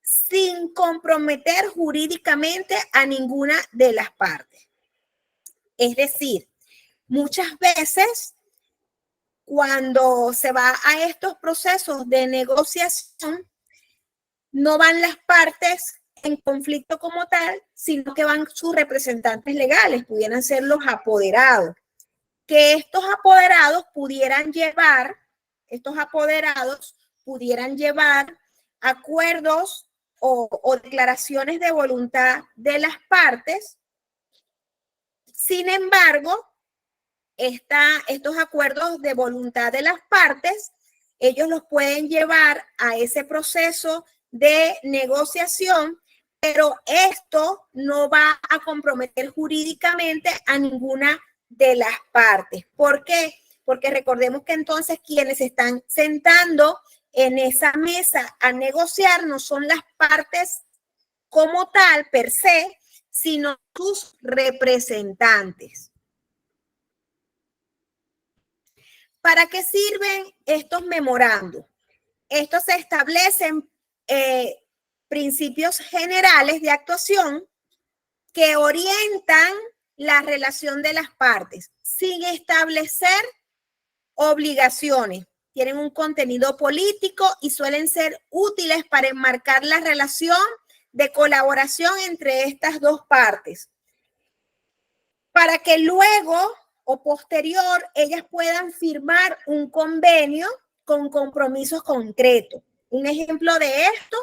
sin comprometer jurídicamente a ninguna de las partes. Es decir, muchas veces cuando se va a estos procesos de negociación, no van las partes en conflicto como tal, sino que van sus representantes legales, pudieran ser los apoderados. Que estos apoderados pudieran llevar acuerdos o declaraciones de voluntad de las partes. Sin embargo, estos acuerdos de voluntad de las partes, ellos los pueden llevar a ese proceso de negociación, pero esto no va a comprometer jurídicamente a ninguna de las partes. ¿Por qué? porque recordemos que entonces quienes están sentando en esa mesa a negociar no son las partes como tal, per se, sino sus representantes. ¿Para qué sirven estos memorandos? Estos se establecen principios generales de actuación que orientan la relación de las partes sin establecer obligaciones. Tienen un contenido político y suelen ser útiles para enmarcar la relación de colaboración entre estas dos partes, para que luego o posterior ellas puedan firmar un convenio con compromisos concretos. Un ejemplo de esto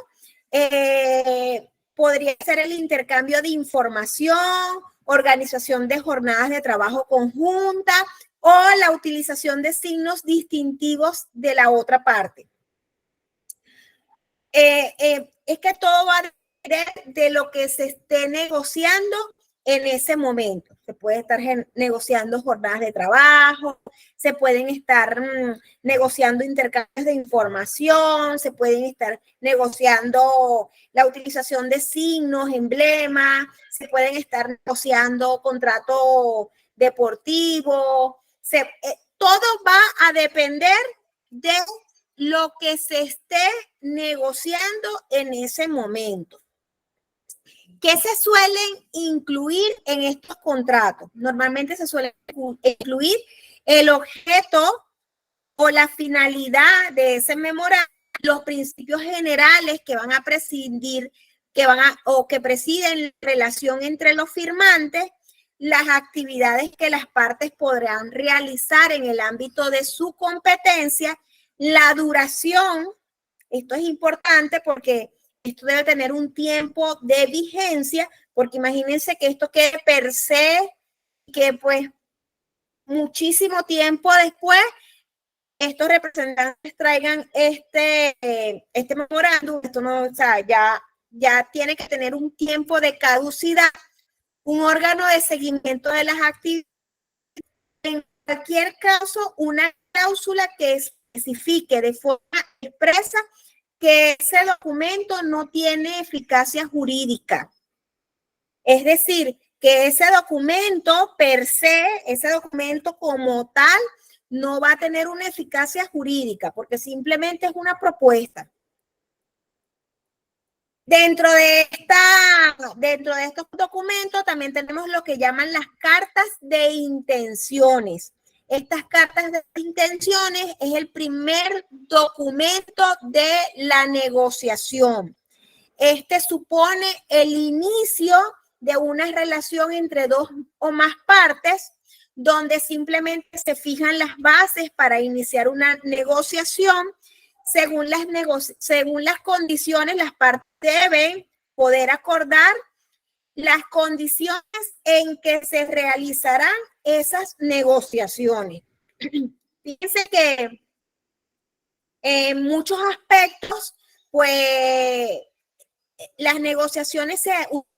podría ser el intercambio de información, organización de jornadas de trabajo conjunta o la utilización de signos distintivos de la otra parte. Es que todo va a depender de lo que se esté negociando en ese momento. Se puede estar negociando jornadas de trabajo, se pueden estar negociando intercambios de información, se pueden estar negociando la utilización de signos, emblemas, se pueden estar negociando contrato deportivo. Todo va a depender de lo que se esté negociando en ese momento. ¿Qué se suelen incluir en estos contratos? Normalmente se suele incluir el objeto o la finalidad de ese memorando, los principios generales que van a presidir, que presiden la relación entre los firmantes, las actividades que las partes podrán realizar en el ámbito de su competencia, la duración. Esto es importante porque esto debe tener un tiempo de vigencia, porque imagínense que esto quede per se, que pues muchísimo tiempo después estos representantes traigan este memorándum. Esto no, o sea, ya tiene que tener un tiempo de caducidad, un órgano de seguimiento de las actividades. En cualquier caso, una cláusula que especifique de forma expresa que ese documento no tiene eficacia jurídica. Es decir, que ese documento per se, ese documento como tal, no va a tener una eficacia jurídica porque simplemente es una propuesta. Dentro de estos documentos también tenemos lo que llaman las cartas de intenciones. Estas cartas de intenciones es el primer documento de la negociación. Este supone el inicio de una relación entre dos o más partes, donde simplemente se fijan las bases para iniciar una negociación. Según las condiciones, las partes deben poder acordar las condiciones en que se realizarán esas negociaciones. Fíjense que en muchos aspectos, pues, las negociaciones se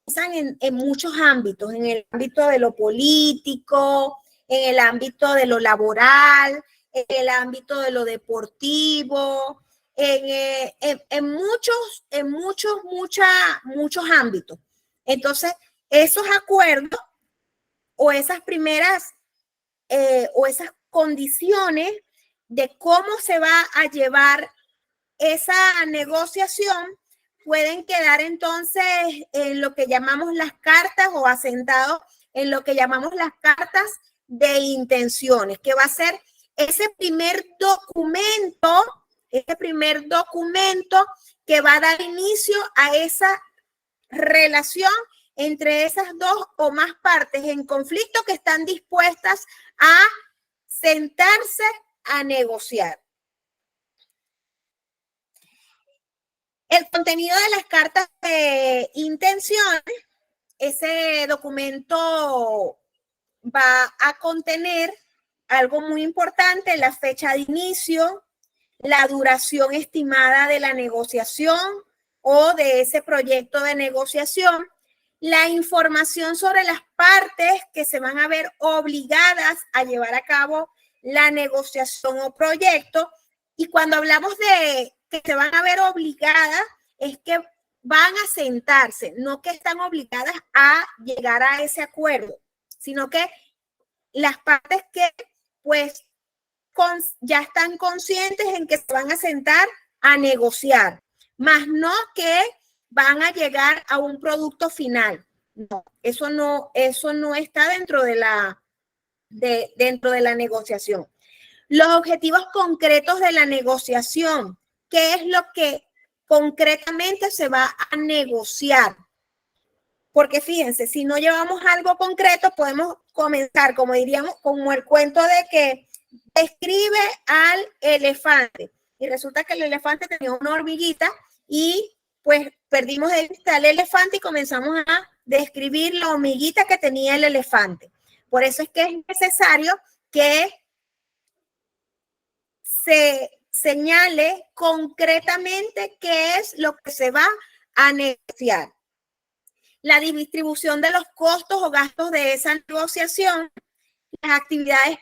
usan en muchos ámbitos, en el ámbito de lo político, en el ámbito de lo laboral, en el ámbito de lo deportivo, en muchos ámbitos. Entonces, esos acuerdos o esas primeras o esas condiciones de cómo se va a llevar esa negociación pueden quedar entonces en lo que llamamos las cartas o asentados en lo que llamamos las cartas de intenciones, que va a ser ese primer documento que va a dar inicio a esa relación entre esas dos o más partes en conflicto que están dispuestas a sentarse a negociar. El contenido de las cartas de intenciones, ese documento va a contener algo muy importante: la fecha de inicio, la duración estimada de la negociación o de ese proyecto de negociación, la información sobre las partes que se van a ver obligadas a llevar a cabo la negociación o proyecto. Y cuando hablamos de que se van a ver obligadas, es que van a sentarse, no que están obligadas a llegar a ese acuerdo, sino que las partes que pues ya están conscientes en que se van a sentar a negociar, más no que van a llegar a un producto final. No, eso no está dentro de la negociación. Los objetivos concretos de la negociación, ¿qué es lo que concretamente se va a negociar? Porque fíjense, si no llevamos algo concreto, podemos comenzar, como diríamos, como el cuento de que describe al elefante. Y resulta que el elefante tenía una hormiguita y pues perdimos de vista al elefante y comenzamos a describir la hormiguita que tenía el elefante. Por eso es que es necesario que se señale concretamente qué es lo que se va a negociar. La distribución de los costos o gastos de esa negociación, las actividades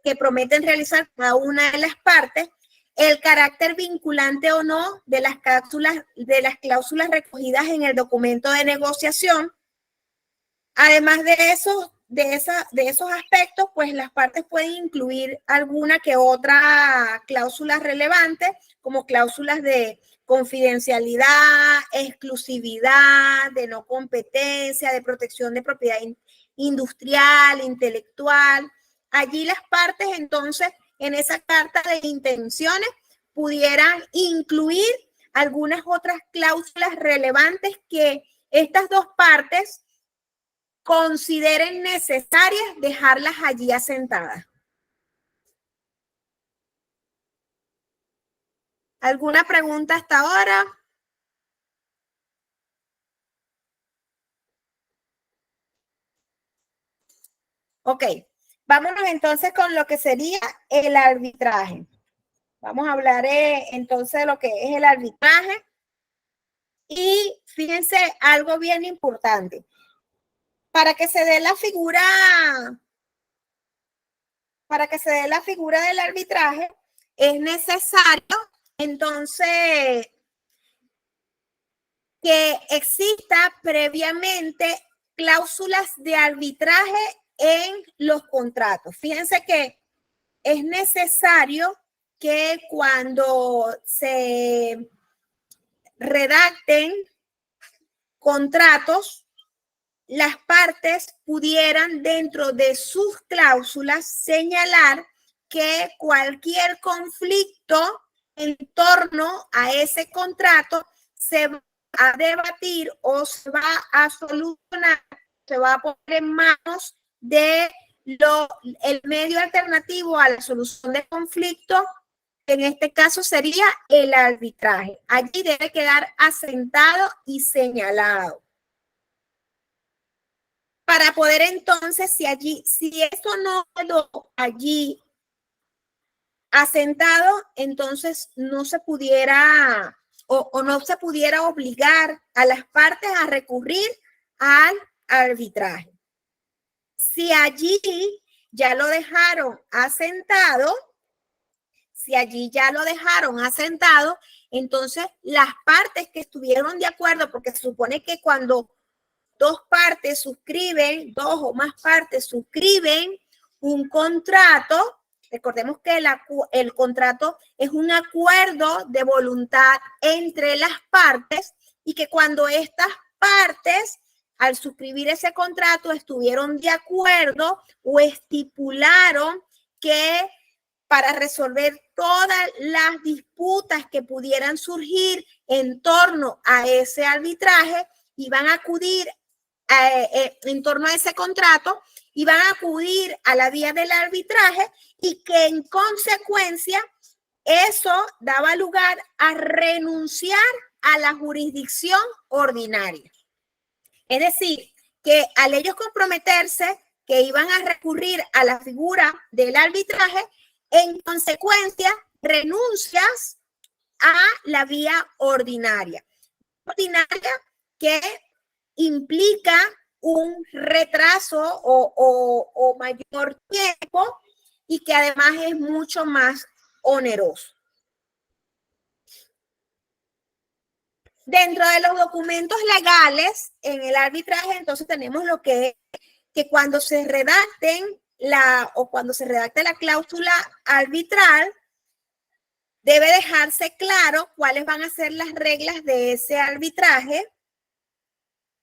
que prometen realizar cada una de las partes, el carácter vinculante o no de las cláusulas recogidas en el documento de negociación. Además de esos aspectos, pues las partes pueden incluir alguna que otra cláusula relevante, como cláusulas de confidencialidad, exclusividad, de no competencia, de protección de propiedad industrial, intelectual. Allí las partes, entonces, en esa carta de intenciones, pudieran incluir algunas otras cláusulas relevantes que estas dos partes consideren necesarias dejarlas allí asentadas. ¿Alguna pregunta hasta ahora? Ok, vámonos entonces con lo que sería el arbitraje. Vamos a hablar entonces de lo que es el arbitraje. Y fíjense algo bien importante. Para que se dé la figura del arbitraje, es necesario entonces que exista previamente cláusulas de arbitraje en los contratos. Fíjense que es necesario que cuando se redacten contratos, las partes pudieran dentro de sus cláusulas señalar que cualquier conflicto en torno a ese contrato se va a debatir o se va a solucionar, se va a poner en manos de el medio alternativo a la solución de conflicto. En este caso sería el arbitraje. Allí debe quedar asentado y señalado. Para poder entonces, si esto no quedó allí asentado, entonces no se pudiera o no se pudiera obligar a las partes a recurrir al arbitraje. Si allí ya lo dejaron asentado, entonces las partes que estuvieron de acuerdo, porque se supone que cuando dos o más partes suscriben un contrato, recordemos que el contrato es un acuerdo de voluntad entre las partes y que cuando estas partes al suscribir ese contrato estuvieron de acuerdo o estipularon que para resolver todas las disputas que pudieran surgir en torno a ese arbitraje, iban a acudir en torno a ese contrato, iban a acudir a la vía del arbitraje y que en consecuencia eso daba lugar a renunciar a la jurisdicción ordinaria. Es decir, que al ellos comprometerse que iban a recurrir a la figura del arbitraje, en consecuencia renuncias a la vía ordinaria. Ordinaria que implica un retraso o mayor tiempo y que además es mucho más oneroso. Dentro de los documentos legales en el arbitraje, entonces tenemos lo que es que cuando se redacten cuando se redacte la cláusula arbitral, debe dejarse claro cuáles van a ser las reglas de ese arbitraje,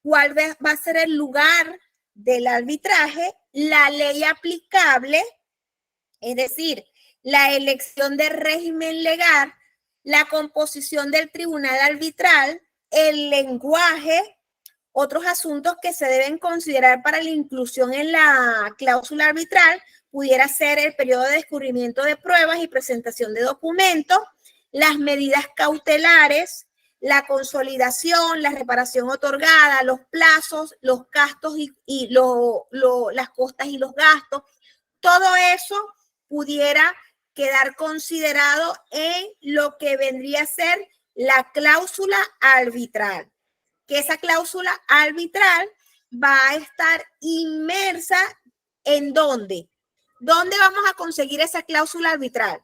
cuál va a ser el lugar del arbitraje, la ley aplicable, es decir, la elección de régimen legal, la composición del tribunal arbitral, el lenguaje, otros asuntos que se deben considerar para la inclusión en la cláusula arbitral, pudiera ser el periodo de descubrimiento de pruebas y presentación de documentos, las medidas cautelares, la consolidación, la reparación otorgada, los plazos, los gastos y las costas y los gastos. Todo eso pudiera quedar considerado en lo que vendría a ser la cláusula arbitral. Que esa cláusula arbitral va a estar inmersa ¿en dónde? ¿Dónde vamos a conseguir esa cláusula arbitral?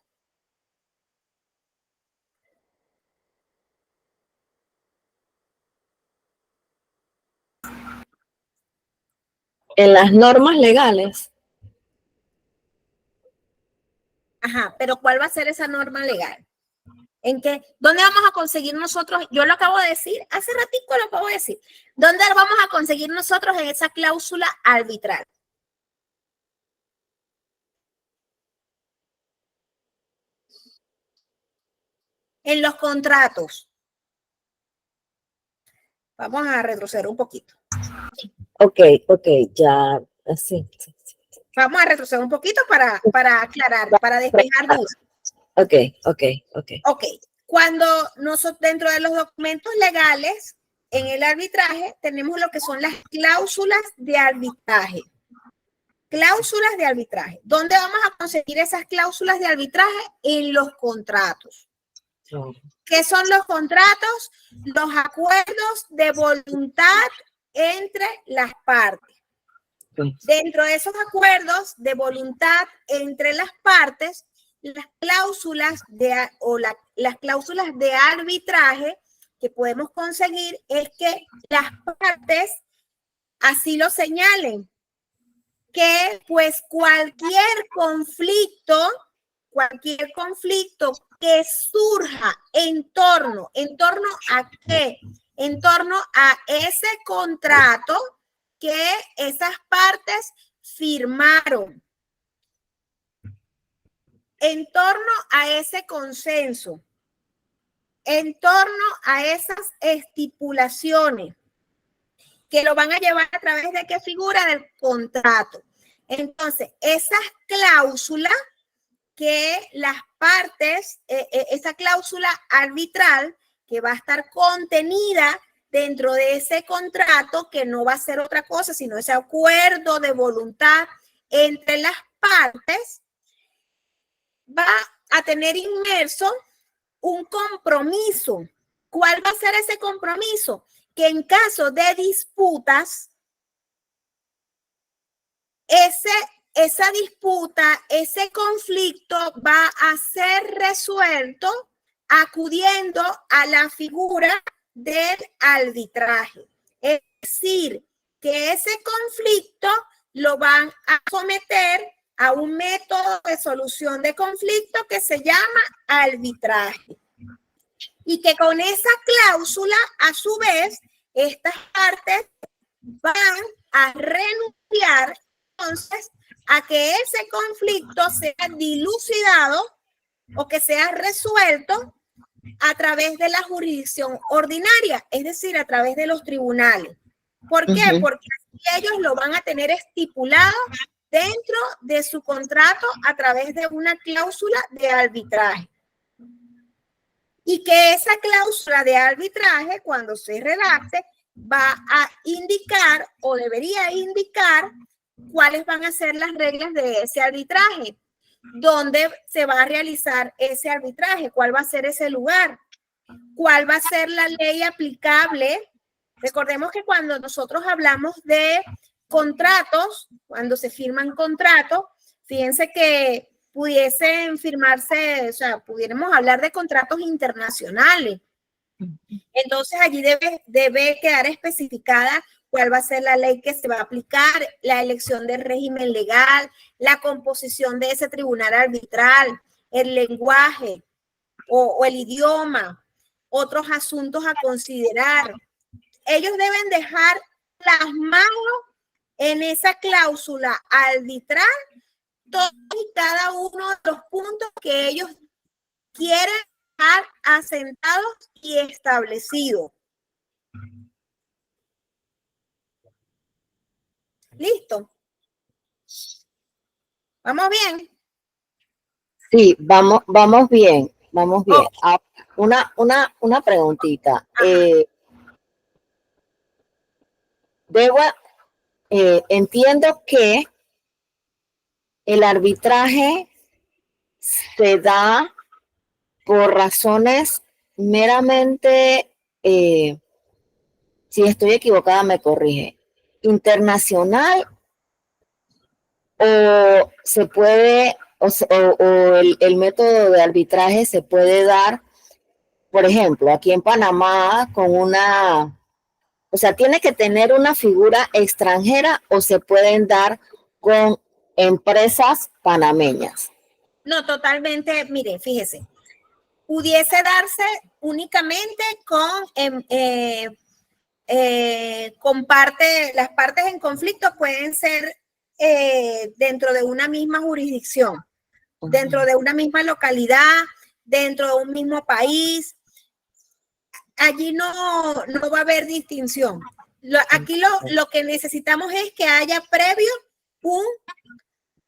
En las normas legales. Ajá, pero ¿cuál va a ser esa norma legal? ¿En qué? ¿Dónde vamos a conseguir nosotros? Yo lo acabo de decir, hace ratito lo acabo de decir. ¿Dónde vamos a conseguir nosotros en esa cláusula arbitral? En los contratos. Vamos a retroceder un poquito. Ok, ya, así. Vamos a retroceder un poquito para aclarar, para despejar dudas. Ok. Ok, cuando nosotros dentro de los documentos legales en el arbitraje tenemos lo que son las cláusulas de arbitraje. Cláusulas de arbitraje. ¿Dónde vamos a conseguir esas cláusulas de arbitraje? En los contratos. ¿Qué son los contratos? Los acuerdos de voluntad entre las partes. Dentro de esos acuerdos de voluntad entre las partes, las cláusulas las cláusulas de arbitraje que podemos conseguir es que las partes así lo señalen, que pues cualquier conflicto que surja en torno a qué, en torno a ese contrato que esas partes firmaron, en torno a ese consenso, en torno a esas estipulaciones que lo van a llevar a través de qué figura del contrato. Entonces, esas cláusulas que las partes, esa cláusula arbitral que va a estar contenida dentro de ese contrato, que no va a ser otra cosa, sino ese acuerdo de voluntad entre las partes, va a tener inmerso un compromiso. ¿Cuál va a ser ese compromiso? Que en caso de disputas, esa disputa, ese conflicto va a ser resuelto acudiendo a la figura del arbitraje. Es decir, que ese conflicto lo van a someter a un método de solución de conflicto que se llama arbitraje. Y que con esa cláusula, a su vez, estas partes van a renunciar entonces a que ese conflicto sea dilucidado o que sea resuelto a través de la jurisdicción ordinaria, es decir, a través de los tribunales. ¿Por qué? Porque ellos lo van a tener estipulado dentro de su contrato a través de una cláusula de arbitraje. Y que esa cláusula de arbitraje, cuando se redacte, va a indicar o debería indicar cuáles van a ser las reglas de ese arbitraje, dónde se va a realizar ese arbitraje, cuál va a ser ese lugar, cuál va a ser la ley aplicable. Recordemos que cuando nosotros hablamos de contratos, cuando se firman contratos, Fíjense que pudiesen firmarse, o sea, pudiéramos hablar de contratos internacionales. Entonces allí debe quedar especificada cuál va a ser la ley que se va a aplicar, la elección del régimen legal, la composición de ese tribunal arbitral, el lenguaje o el idioma, otros asuntos a considerar. Ellos deben dejar plasmado en esa cláusula arbitral todos y cada uno de los puntos que ellos quieren dejar asentados y establecidos. ¿Listo? ¿Vamos bien? Sí, vamos bien, vamos bien. Okay. Ah, una preguntita. Entiendo que el arbitraje se da por razones meramente, si estoy equivocada me corrige, internacional, o se puede, o el método de arbitraje se puede dar, por ejemplo, aquí en Panamá con una, o sea, tiene que tener una figura extranjera o se pueden dar con empresas panameñas. No, totalmente, mire, fíjese, pudiese darse únicamente con las partes en conflicto pueden ser dentro de una misma jurisdicción, dentro de una misma localidad, dentro de un mismo país. Allí no va a haber distinción. Aquí lo que necesitamos es que haya previo un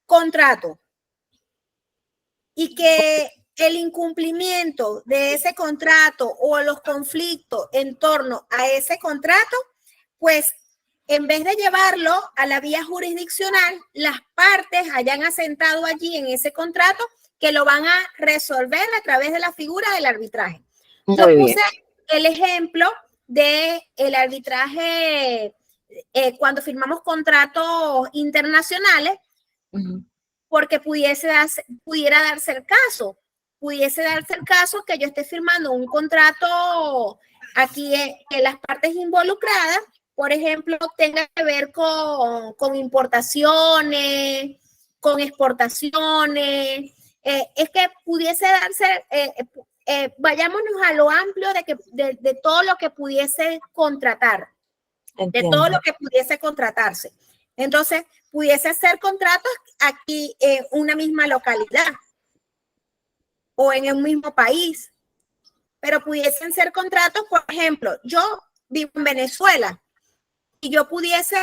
contrato y que el incumplimiento de ese contrato o los conflictos en torno a ese contrato, pues en vez de llevarlo a la vía jurisdiccional, las partes hayan asentado allí en ese contrato que lo van a resolver a través de la figura del arbitraje. Yo puse el ejemplo del arbitraje cuando firmamos contratos internacionales, porque pudiera darse el caso. Pudiese darse el caso que yo esté firmando un contrato aquí que las partes involucradas, por ejemplo, tenga que ver con importaciones, con exportaciones. Es que pudiese darse, vayámonos a lo amplio de todo lo que pudiese contratar, Entiendo. de todo lo que pudiese contratarse. Entonces, pudiese ser contratos aquí en una misma localidad o en un mismo país, pero pudiesen ser contratos, por ejemplo, yo vivo en Venezuela y yo pudiese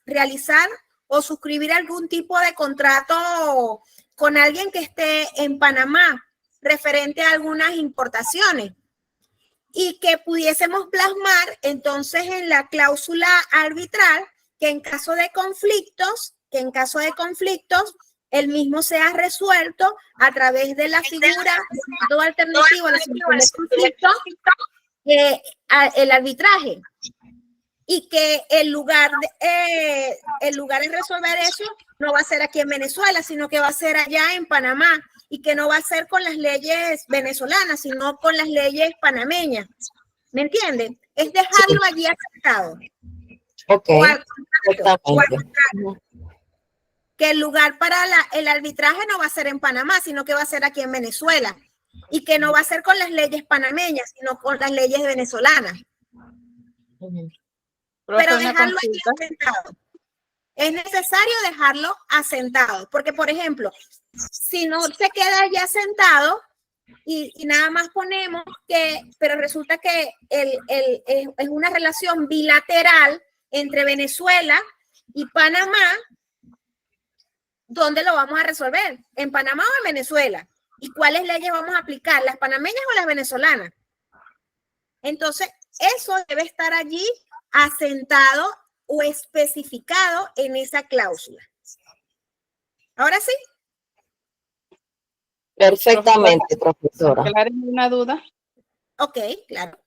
realizar o suscribir algún tipo de contrato con alguien que esté en Panamá referente a algunas importaciones y que pudiésemos plasmar entonces en la cláusula arbitral que en caso de conflictos, el mismo sea resuelto a través de la figura de método alternativo a la solución de conflictos, el arbitraje. Y que el lugar de resolver eso no va a ser aquí en Venezuela, sino que va a ser allá en Panamá, y que no va a ser con las leyes venezolanas, sino con las leyes panameñas. ¿Me entienden? Es dejarlo allí aceptado. Ok. O al contrario, que el lugar para el arbitraje no va a ser en Panamá, sino que va a ser aquí en Venezuela. Y que no va a ser con las leyes panameñas, sino con las leyes venezolanas. Pero dejarlo allí asentado. Es necesario dejarlo asentado, porque, por ejemplo, si no se queda ya sentado y nada más ponemos pero resulta que es una relación bilateral entre Venezuela y Panamá, ¿dónde lo vamos a resolver? ¿En Panamá o en Venezuela? ¿Y cuáles leyes vamos a aplicar? ¿Las panameñas o las venezolanas? Entonces, eso debe estar allí asentado o especificado en esa cláusula. ¿Ahora sí? Perfectamente, profesora. ¿Aclarar una duda? Ok, claro.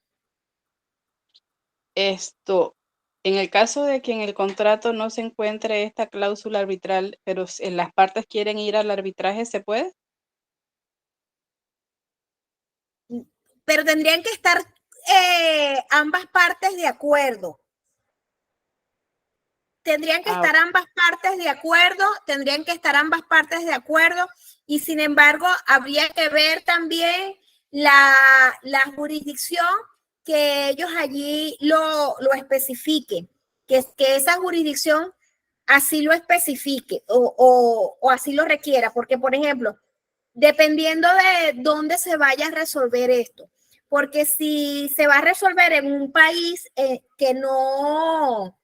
En el caso de que en el contrato no se encuentre esta cláusula arbitral, pero las partes quieren ir al arbitraje, ¿se puede? Pero tendrían que estar ambas partes de acuerdo. Tendrían que estar ambas partes de acuerdo, y sin embargo habría que ver también la jurisdicción que ellos allí lo especifiquen, que esa jurisdicción así lo especifique o así lo requiera, porque por ejemplo, dependiendo de dónde se vaya a resolver esto, porque si se va a resolver en un país que no...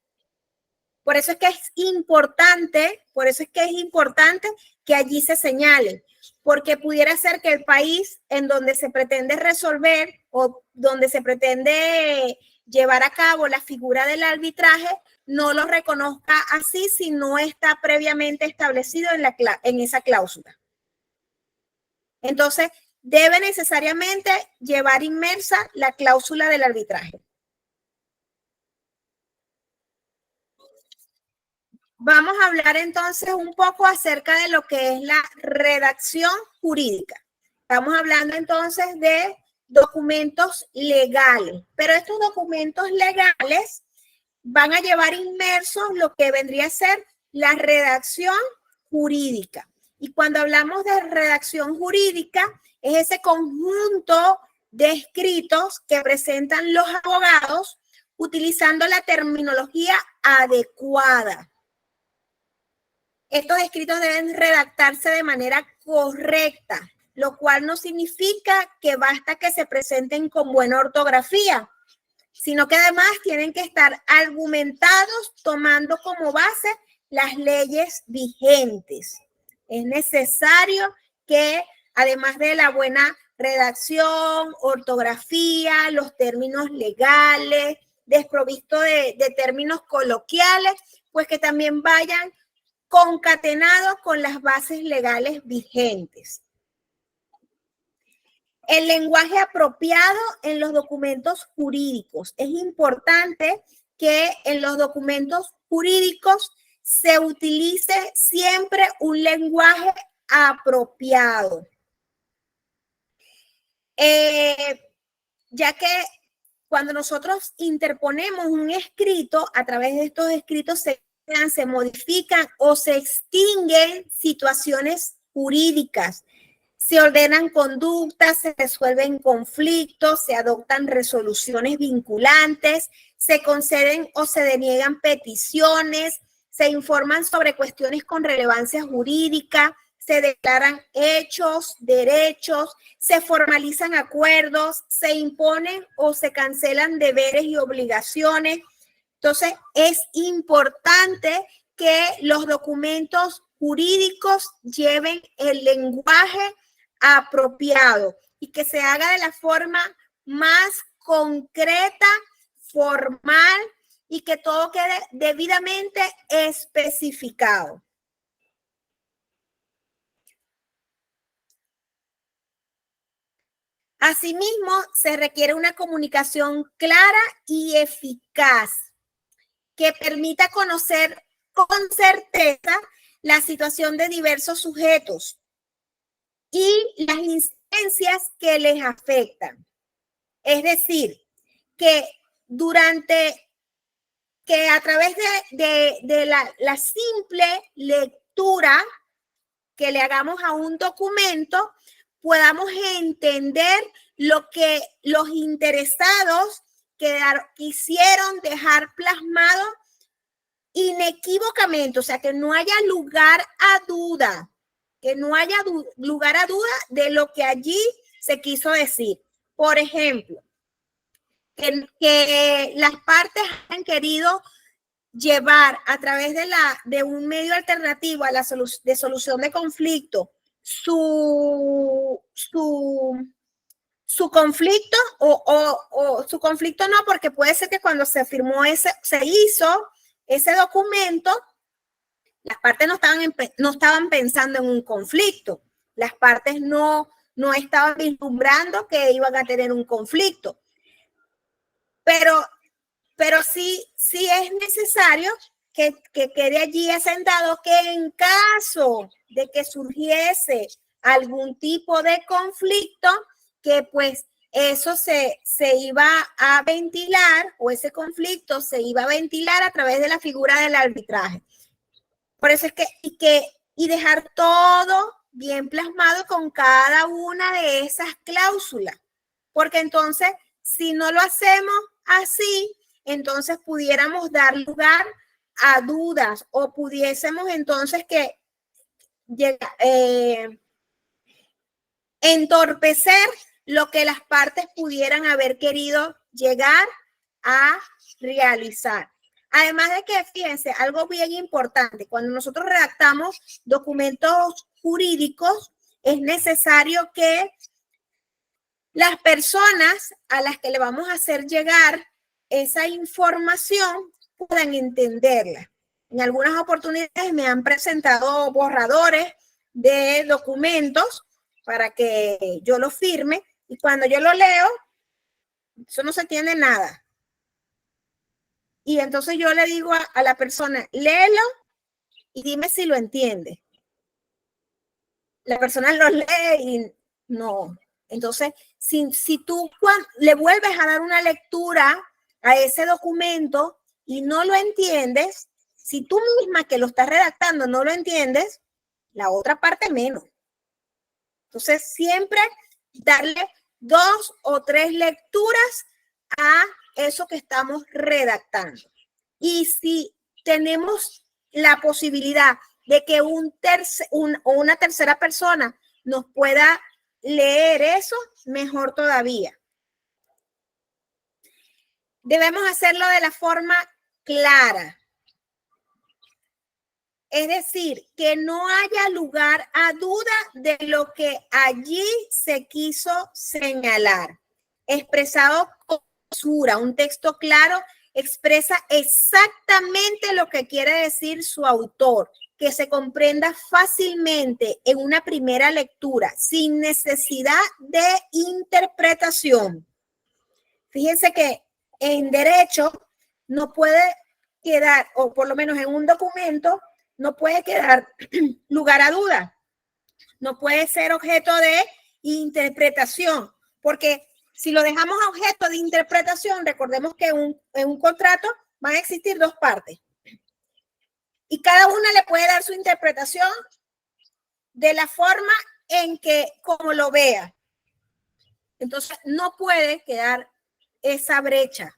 Por eso es que es importante que allí se señale, porque pudiera ser que el país en donde se pretende resolver o donde se pretende llevar a cabo la figura del arbitraje no lo reconozca así si no está previamente establecido en esa cláusula. Entonces, debe necesariamente llevar inmersa la cláusula del arbitraje. Vamos a hablar entonces un poco acerca de lo que es la redacción jurídica. Estamos hablando entonces de documentos legales, pero estos documentos legales van a llevar inmersos lo que vendría a ser la redacción jurídica. Y cuando hablamos de redacción jurídica, es ese conjunto de escritos que presentan los abogados utilizando la terminología adecuada. Estos escritos deben redactarse de manera correcta, lo cual no significa que basta que se presenten con buena ortografía, sino que además tienen que estar argumentados tomando como base las leyes vigentes. Es necesario que, además de la buena redacción, ortografía, los términos legales, desprovisto de términos coloquiales, pues que también vayan concatenados con las bases legales vigentes. El lenguaje apropiado en los documentos jurídicos. Es importante que en los documentos jurídicos se utilice siempre un lenguaje apropiado. Ya que cuando nosotros interponemos un escrito, a través de estos escritos se modifican o se extinguen situaciones jurídicas, se ordenan conductas, se resuelven conflictos, se adoptan resoluciones vinculantes, se conceden o se deniegan peticiones, se informan sobre cuestiones con relevancia jurídica, se declaran hechos, derechos, se formalizan acuerdos, se imponen o se cancelan deberes y obligaciones. Entonces, es importante que los documentos jurídicos lleven el lenguaje apropiado y que se haga de la forma más concreta, formal y que todo quede debidamente especificado. Asimismo, se requiere una comunicación clara y eficaz que permita conocer con certeza la situación de diversos sujetos y las incidencias que les afectan. Es decir, que a través de la simple lectura que le hagamos a un documento, podamos entender lo que los interesados quisieron dejar plasmado inequívocamente, o sea, que no haya lugar a duda, de lo que allí se quiso decir. Por ejemplo, que las partes han querido llevar a través de un medio alternativo a la solución de conflicto su conflicto o su conflicto no, porque puede ser que cuando se firmó se hizo ese documento, las partes no estaban pensando en un conflicto, las partes no estaban vislumbrando que iban a tener un conflicto, pero pero sí es necesario que quede allí asentado que en caso de que surgiese algún tipo de conflicto, que pues eso se iba a ventilar, o ese conflicto se iba a ventilar a través de la figura del arbitraje. Por eso es y dejar todo bien plasmado con cada una de esas cláusulas, porque entonces si no lo hacemos así, entonces pudiéramos dar lugar a dudas, o pudiésemos entonces entorpecer lo que las partes pudieran haber querido llegar a realizar. Además de que, fíjense, algo bien importante, cuando nosotros redactamos documentos jurídicos, es necesario que las personas a las que le vamos a hacer llegar esa información puedan entenderla. En algunas oportunidades me han presentado borradores de documentos para que yo lo firme, y cuando yo lo leo, eso no se entiende nada. Y entonces yo le digo a la persona, léelo y dime si lo entiende. La persona lo lee y no. Entonces, si tú le vuelves a dar una lectura a ese documento y no lo entiendes, si tú misma que lo estás redactando no lo entiendes, la otra parte menos. Entonces, siempre darle 2 o 3 lecturas a eso que estamos redactando. Y si tenemos la posibilidad de que una tercera persona nos pueda leer eso, mejor todavía. Debemos hacerlo de la forma clara. Es decir, que no haya lugar a duda de lo que allí se quiso señalar. Expresado con mesura, un texto claro expresa exactamente lo que quiere decir su autor, que se comprenda fácilmente en una primera lectura, sin necesidad de interpretación. Fíjense que en derecho no puede quedar, o por lo menos en un documento, no puede quedar lugar a duda. No puede ser objeto de interpretación, porque si lo dejamos a objeto de interpretación, recordemos que en un contrato van a existir 2 partes. Y cada una le puede dar su interpretación de la forma en que, como lo vea. Entonces, no puede quedar esa brecha.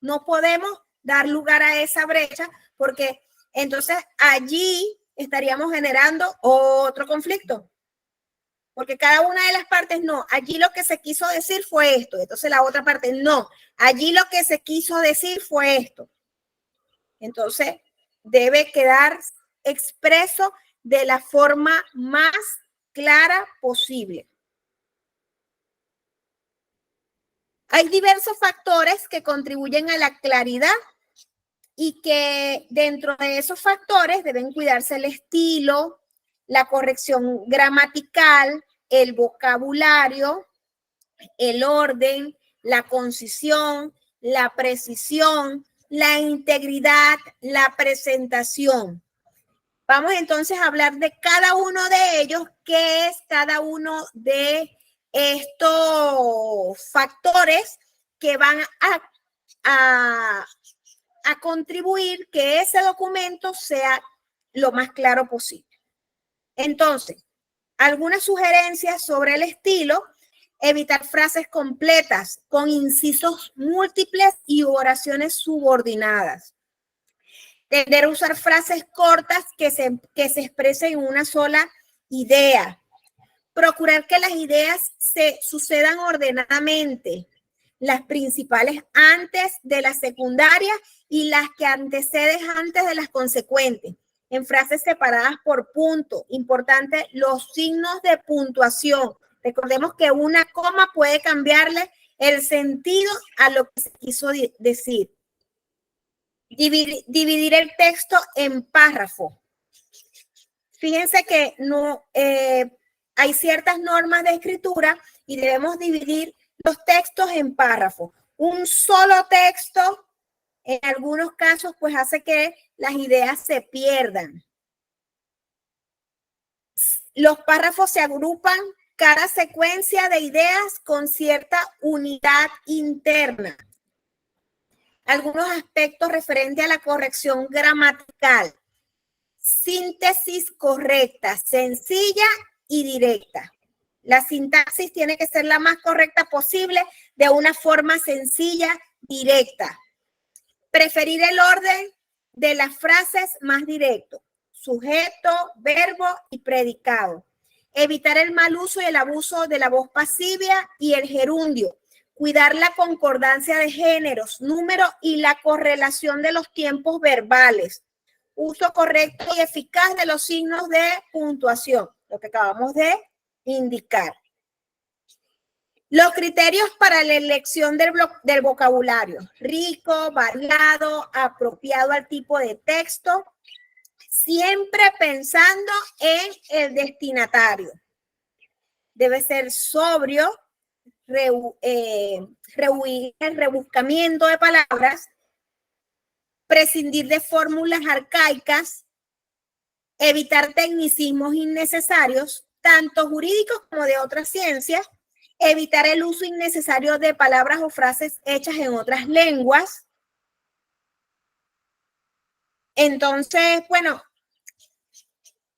No podemos dar lugar a esa brecha, porque entonces allí estaríamos generando otro conflicto. Porque cada una de las partes no, allí lo que se quiso decir fue esto. Entonces la otra parte no, allí lo que se quiso decir fue esto. Entonces debe quedar expreso de la forma más clara posible. Hay diversos factores que contribuyen a la claridad y que dentro de esos factores deben cuidarse el estilo, la corrección gramatical, el vocabulario, el orden, la concisión, la precisión, la integridad, la presentación. Vamos entonces a hablar de cada uno de ellos, qué es cada uno de estos factores que van a contribuir que ese documento sea lo más claro posible. Entonces, algunas sugerencias sobre el estilo: evitar frases completas con incisos múltiples y oraciones subordinadas. Tender a usar frases cortas que se expresen en una sola idea. Procurar que las ideas se sucedan ordenadamente, las principales antes de las secundarias y las que anteceden antes de las consecuentes, en frases separadas por punto. Importante, los signos de puntuación. Recordemos que una coma puede cambiarle el sentido a lo que se quiso decir. Dividir el texto en párrafos. Fíjense que no hay ciertas normas de escritura y debemos dividir los textos en párrafos. Un solo texto En algunos casos, pues hace que las ideas se pierdan. Los párrafos se agrupan cada secuencia de ideas con cierta unidad interna. Algunos aspectos referentes a la corrección gramatical. Síntesis correcta, sencilla y directa. La sintaxis tiene que ser la más correcta posible de una forma sencilla, directa. Preferir el orden de las frases más directo. Sujeto, verbo y predicado. Evitar el mal uso y el abuso de la voz pasiva y el gerundio. Cuidar la concordancia de géneros, números y la correlación de los tiempos verbales. Uso correcto y eficaz de los signos de puntuación, lo que acabamos de indicar. Los criterios para la elección del vocabulario. Rico, variado, apropiado al tipo de texto, siempre pensando en el destinatario. Debe ser sobrio, el rebuscamiento de palabras, prescindir de fórmulas arcaicas, evitar tecnicismos innecesarios, tanto jurídicos como de otras ciencias, evitar el uso innecesario de palabras o frases hechas en otras lenguas. Entonces, bueno,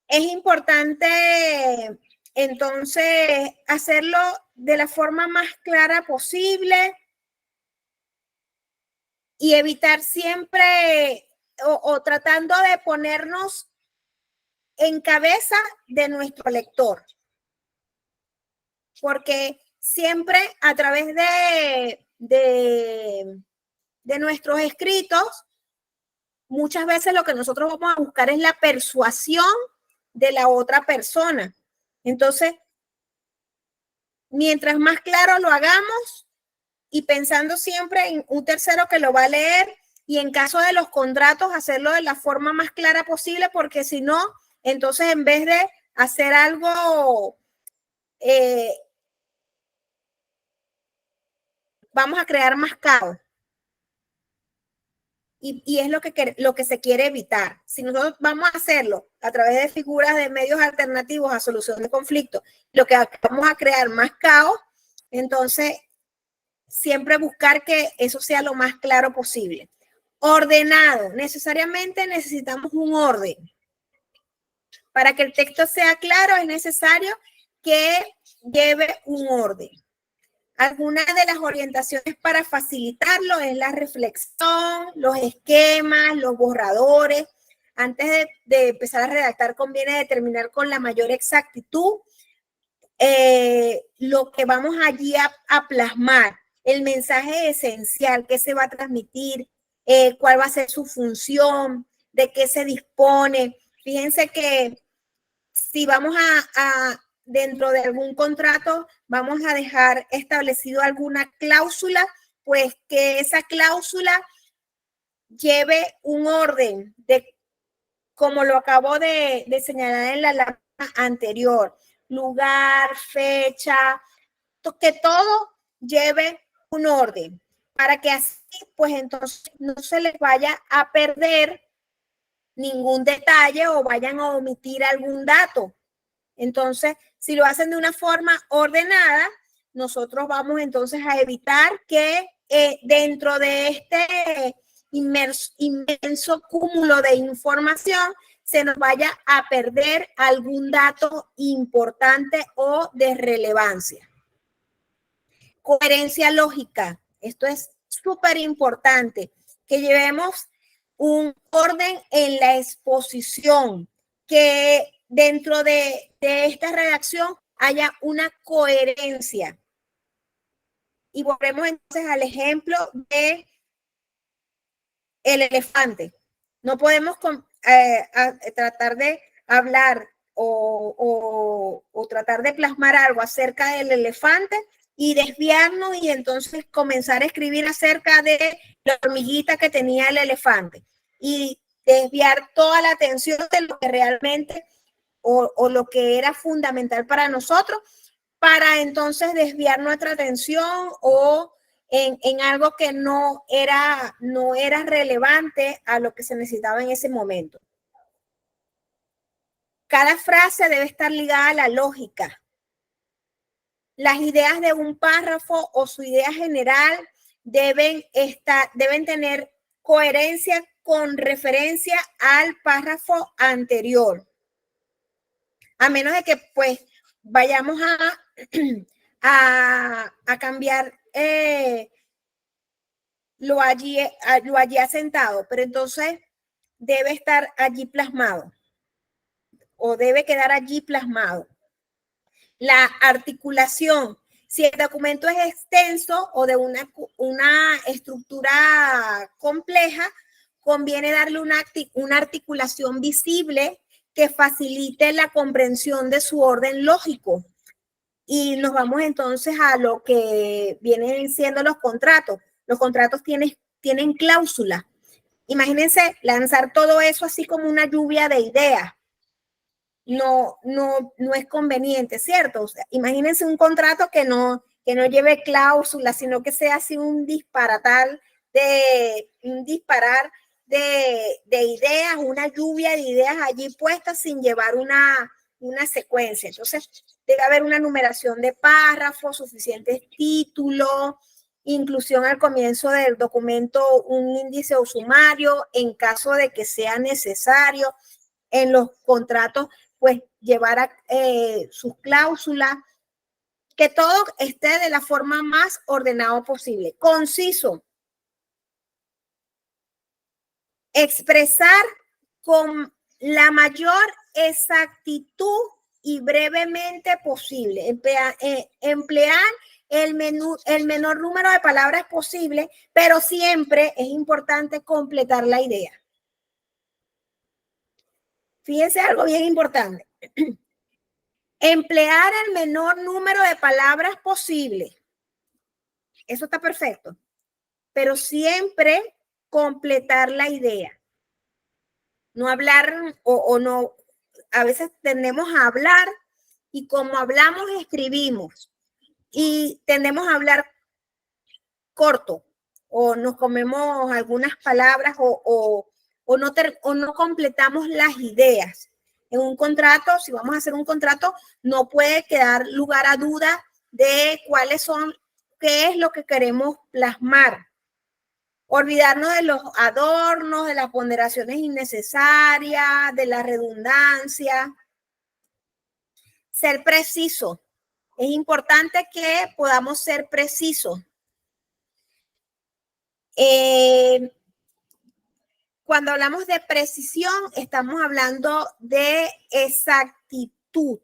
es importante entonces hacerlo de la forma más clara posible y evitar siempre o tratando de ponernos en cabeza de nuestro lector. Porque siempre a través de nuestros escritos, muchas veces lo que nosotros vamos a buscar es la persuasión de la otra persona. Entonces, mientras más claro lo hagamos y pensando siempre en un tercero que lo va a leer y en caso de los contratos hacerlo de la forma más clara posible, porque si no, entonces en vez de hacer algo, vamos a crear más caos. Y es lo que se quiere evitar. Si nosotros vamos a hacerlo a través de figuras de medios alternativos a solución de conflictos, lo que vamos a crear más caos, entonces siempre buscar que eso sea lo más claro posible. Ordenado. Necesariamente necesitamos un orden. Para que el texto sea claro es necesario que lleve un orden. Algunas de las orientaciones para facilitarlo es la reflexión, los esquemas, los borradores. Antes de empezar a redactar conviene determinar con la mayor exactitud lo que vamos allí a plasmar, el mensaje esencial, qué se va a transmitir, cuál va a ser su función, de qué se dispone. Fíjense que si vamos dentro de algún contrato, vamos a dejar establecido alguna cláusula, pues que esa cláusula lleve un orden, como lo acabo de señalar en la lámina anterior, lugar, fecha, que todo lleve un orden, para que así, pues entonces no se les vaya a perder ningún detalle o vayan a omitir algún dato. Entonces, si lo hacen de una forma ordenada, nosotros vamos entonces a evitar que dentro de este inmenso cúmulo de información se nos vaya a perder algún dato importante o de relevancia. Coherencia lógica. Esto es súper importante, que llevemos un orden en la exposición, que dentro de esta redacción haya una coherencia. Y volvemos entonces al ejemplo de el elefante. No podemos tratar de hablar o tratar de plasmar algo acerca del elefante y desviarnos y entonces comenzar a escribir acerca de la hormiguita que tenía el elefante y desviar toda la atención de lo que realmente o lo que era fundamental para nosotros, para entonces desviar nuestra atención o en algo que no era relevante a lo que se necesitaba en ese momento. Cada frase debe estar ligada a la lógica. Las ideas de un párrafo o su idea general deben tener coherencia con referencia al párrafo anterior. A menos de que pues vayamos a cambiar lo allí asentado, pero entonces debe estar allí plasmado o debe quedar allí plasmado. La articulación, si el documento es extenso o de una estructura compleja, conviene darle una articulación visible que facilite la comprensión de su orden lógico. Y nos vamos entonces a lo que vienen siendo los contratos. Los contratos tienen cláusulas. Imagínense lanzar todo eso así como una lluvia de ideas. No es conveniente, ¿cierto? O sea, imagínense un contrato que no lleve cláusulas, sino que sea así un disparar de ideas, una lluvia de ideas allí puestas sin llevar una secuencia. Entonces, debe haber una numeración de párrafos, suficientes títulos, inclusión al comienzo del documento, un índice o sumario en caso de que sea necesario. En los contratos, pues llevar sus cláusulas, que todo esté de la forma más ordenado posible. Conciso. Expresar con la mayor exactitud y brevemente posible. Emplear el menor número de palabras posible, pero siempre es importante completar la idea. Fíjense algo bien importante. Emplear el menor número de palabras posible. Eso está perfecto. Pero siempre completar la idea. No hablar o no. A veces tendemos a hablar y como hablamos, escribimos. Y tendemos a hablar corto o nos comemos algunas palabras o no completamos las ideas. En un contrato, si vamos a hacer un contrato, no puede quedar lugar a duda de qué es lo que queremos plasmar. Olvidarnos de los adornos, de las ponderaciones innecesarias, de la redundancia. Ser preciso. Es importante que podamos ser precisos. Cuando hablamos de precisión, estamos hablando de exactitud.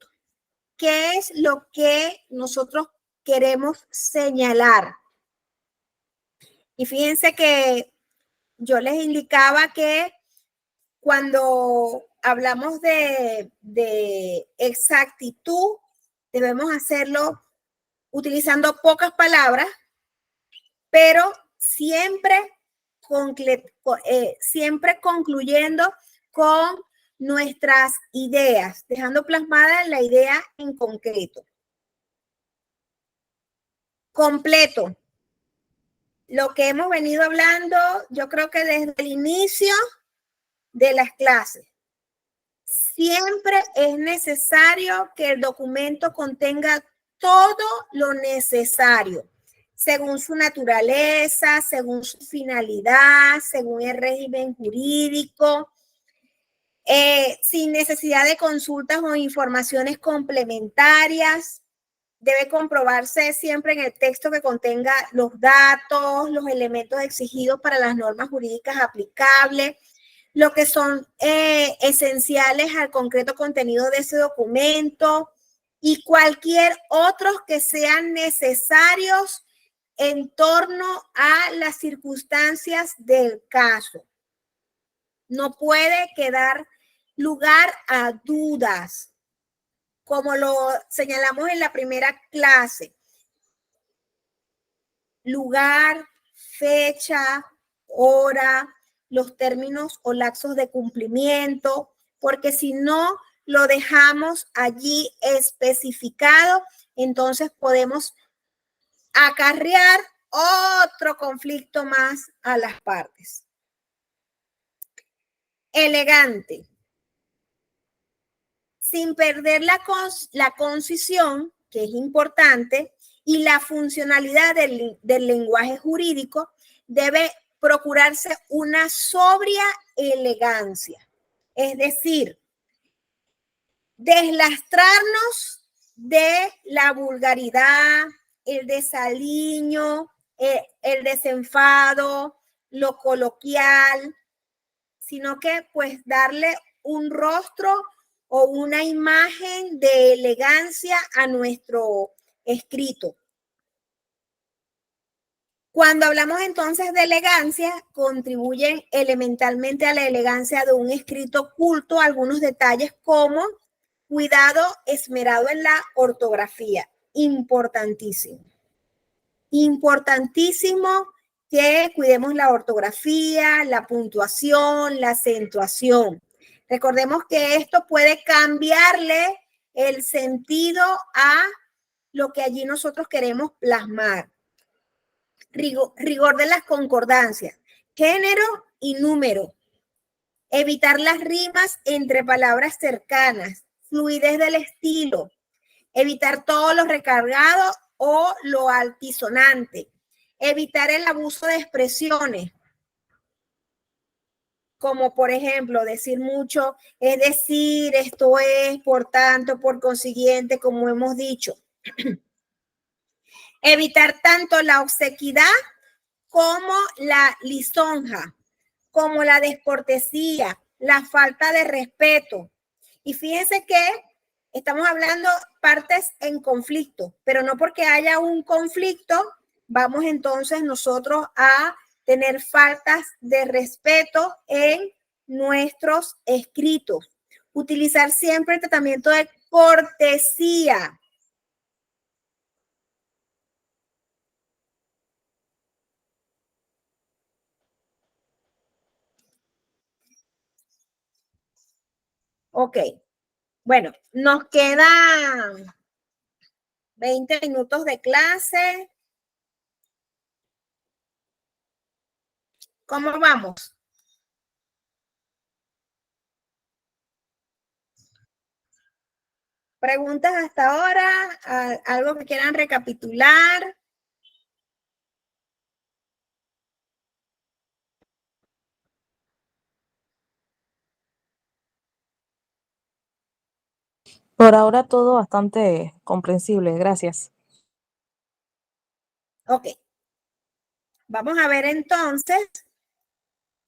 ¿Qué es lo que nosotros queremos señalar? Y fíjense que yo les indicaba que cuando hablamos de exactitud, debemos hacerlo utilizando pocas palabras, pero siempre concluyendo con nuestras ideas, dejando plasmada la idea en concreto. Completo. Lo que hemos venido hablando, yo creo que desde el inicio de las clases. Siempre es necesario que el documento contenga todo lo necesario, según su naturaleza, según su finalidad, según el régimen jurídico, sin necesidad de consultas o informaciones complementarias. Debe comprobarse siempre en el texto que contenga los datos, los elementos exigidos para las normas jurídicas aplicables, lo que son esenciales al concreto contenido de ese documento y cualquier otros que sean necesarios en torno a las circunstancias del caso. No puede quedar lugar a dudas, como lo señalamos en la primera clase. Lugar, fecha, hora, los términos o lapsos de cumplimiento, porque si no lo dejamos allí especificado, entonces podemos acarrear otro conflicto más a las partes. Elegante. Sin perder la concisión, que es importante, y la funcionalidad del lenguaje jurídico, debe procurarse una sobria elegancia. Es decir, deslastrarnos de la vulgaridad, el desaliño, el desenfado, lo coloquial, sino que pues darle un rostro o una imagen de elegancia a nuestro escrito. Cuando hablamos entonces de elegancia, contribuyen elementalmente a la elegancia de un escrito culto algunos detalles como cuidado esmerado en la ortografía. Importantísimo. Importantísimo que cuidemos la ortografía, la puntuación, la acentuación. Recordemos que esto puede cambiarle el sentido a lo que allí nosotros queremos plasmar. Rigor de las concordancias, género y número. Evitar las rimas entre palabras cercanas, fluidez del estilo, evitar todo lo recargado o lo altisonante, evitar el abuso de expresiones, como por ejemplo decir mucho, es decir, esto es, por tanto, por consiguiente, como hemos dicho. Evitar tanto la obsequidad como la lisonja, como la descortesía, la falta de respeto. Y fíjense que estamos hablando partes en conflicto, pero no porque haya un conflicto, vamos entonces nosotros a tener faltas de respeto en nuestros escritos. Utilizar siempre el tratamiento de cortesía. Ok, bueno, nos quedan 20 minutos de clase. ¿Cómo vamos? ¿Preguntas hasta ahora? ¿Algo que quieran recapitular? Por ahora todo bastante comprensible, gracias. Ok. Vamos a ver entonces.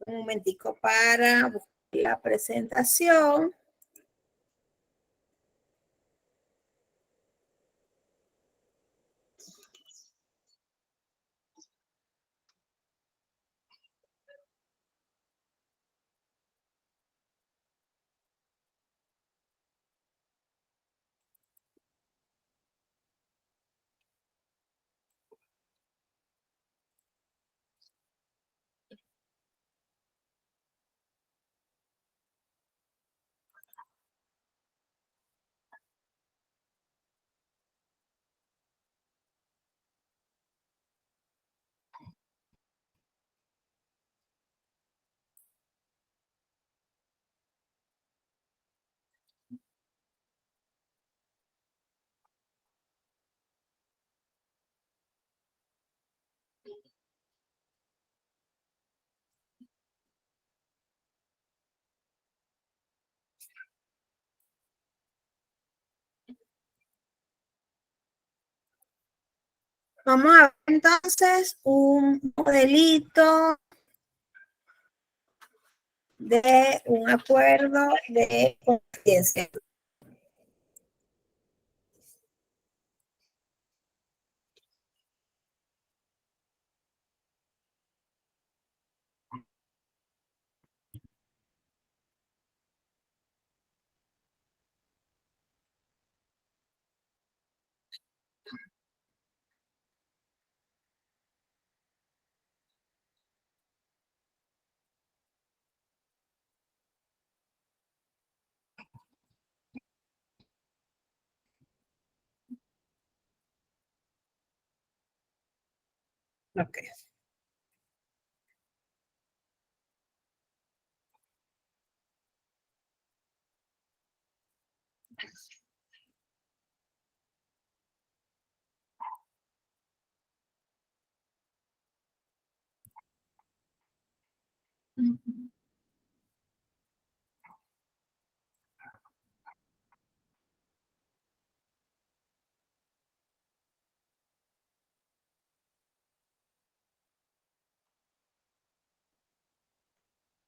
Un momentico para buscar la presentación. Vamos a ver entonces un modelito de un acuerdo de confidencialidad. Ok.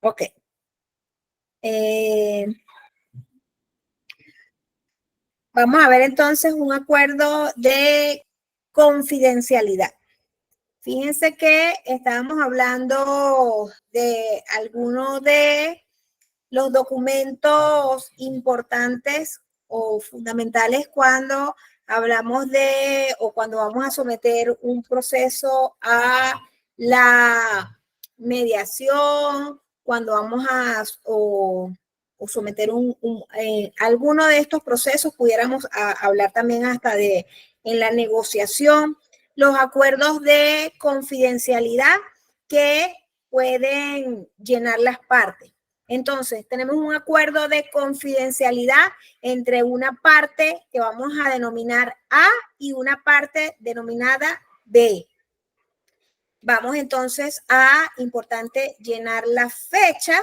Ok. Vamos a ver entonces un acuerdo de confidencialidad. Fíjense que estábamos hablando de algunos de los documentos importantes o fundamentales cuando hablamos de o cuando vamos a someter un proceso a la mediación, cuando vamos a o someter alguno de estos procesos, pudiéramos hablar también hasta de en la negociación, los acuerdos de confidencialidad que pueden llenar las partes. Entonces, tenemos un acuerdo de confidencialidad entre una parte que vamos a denominar A y una parte denominada B. Vamos entonces a, importante, llenar la fecha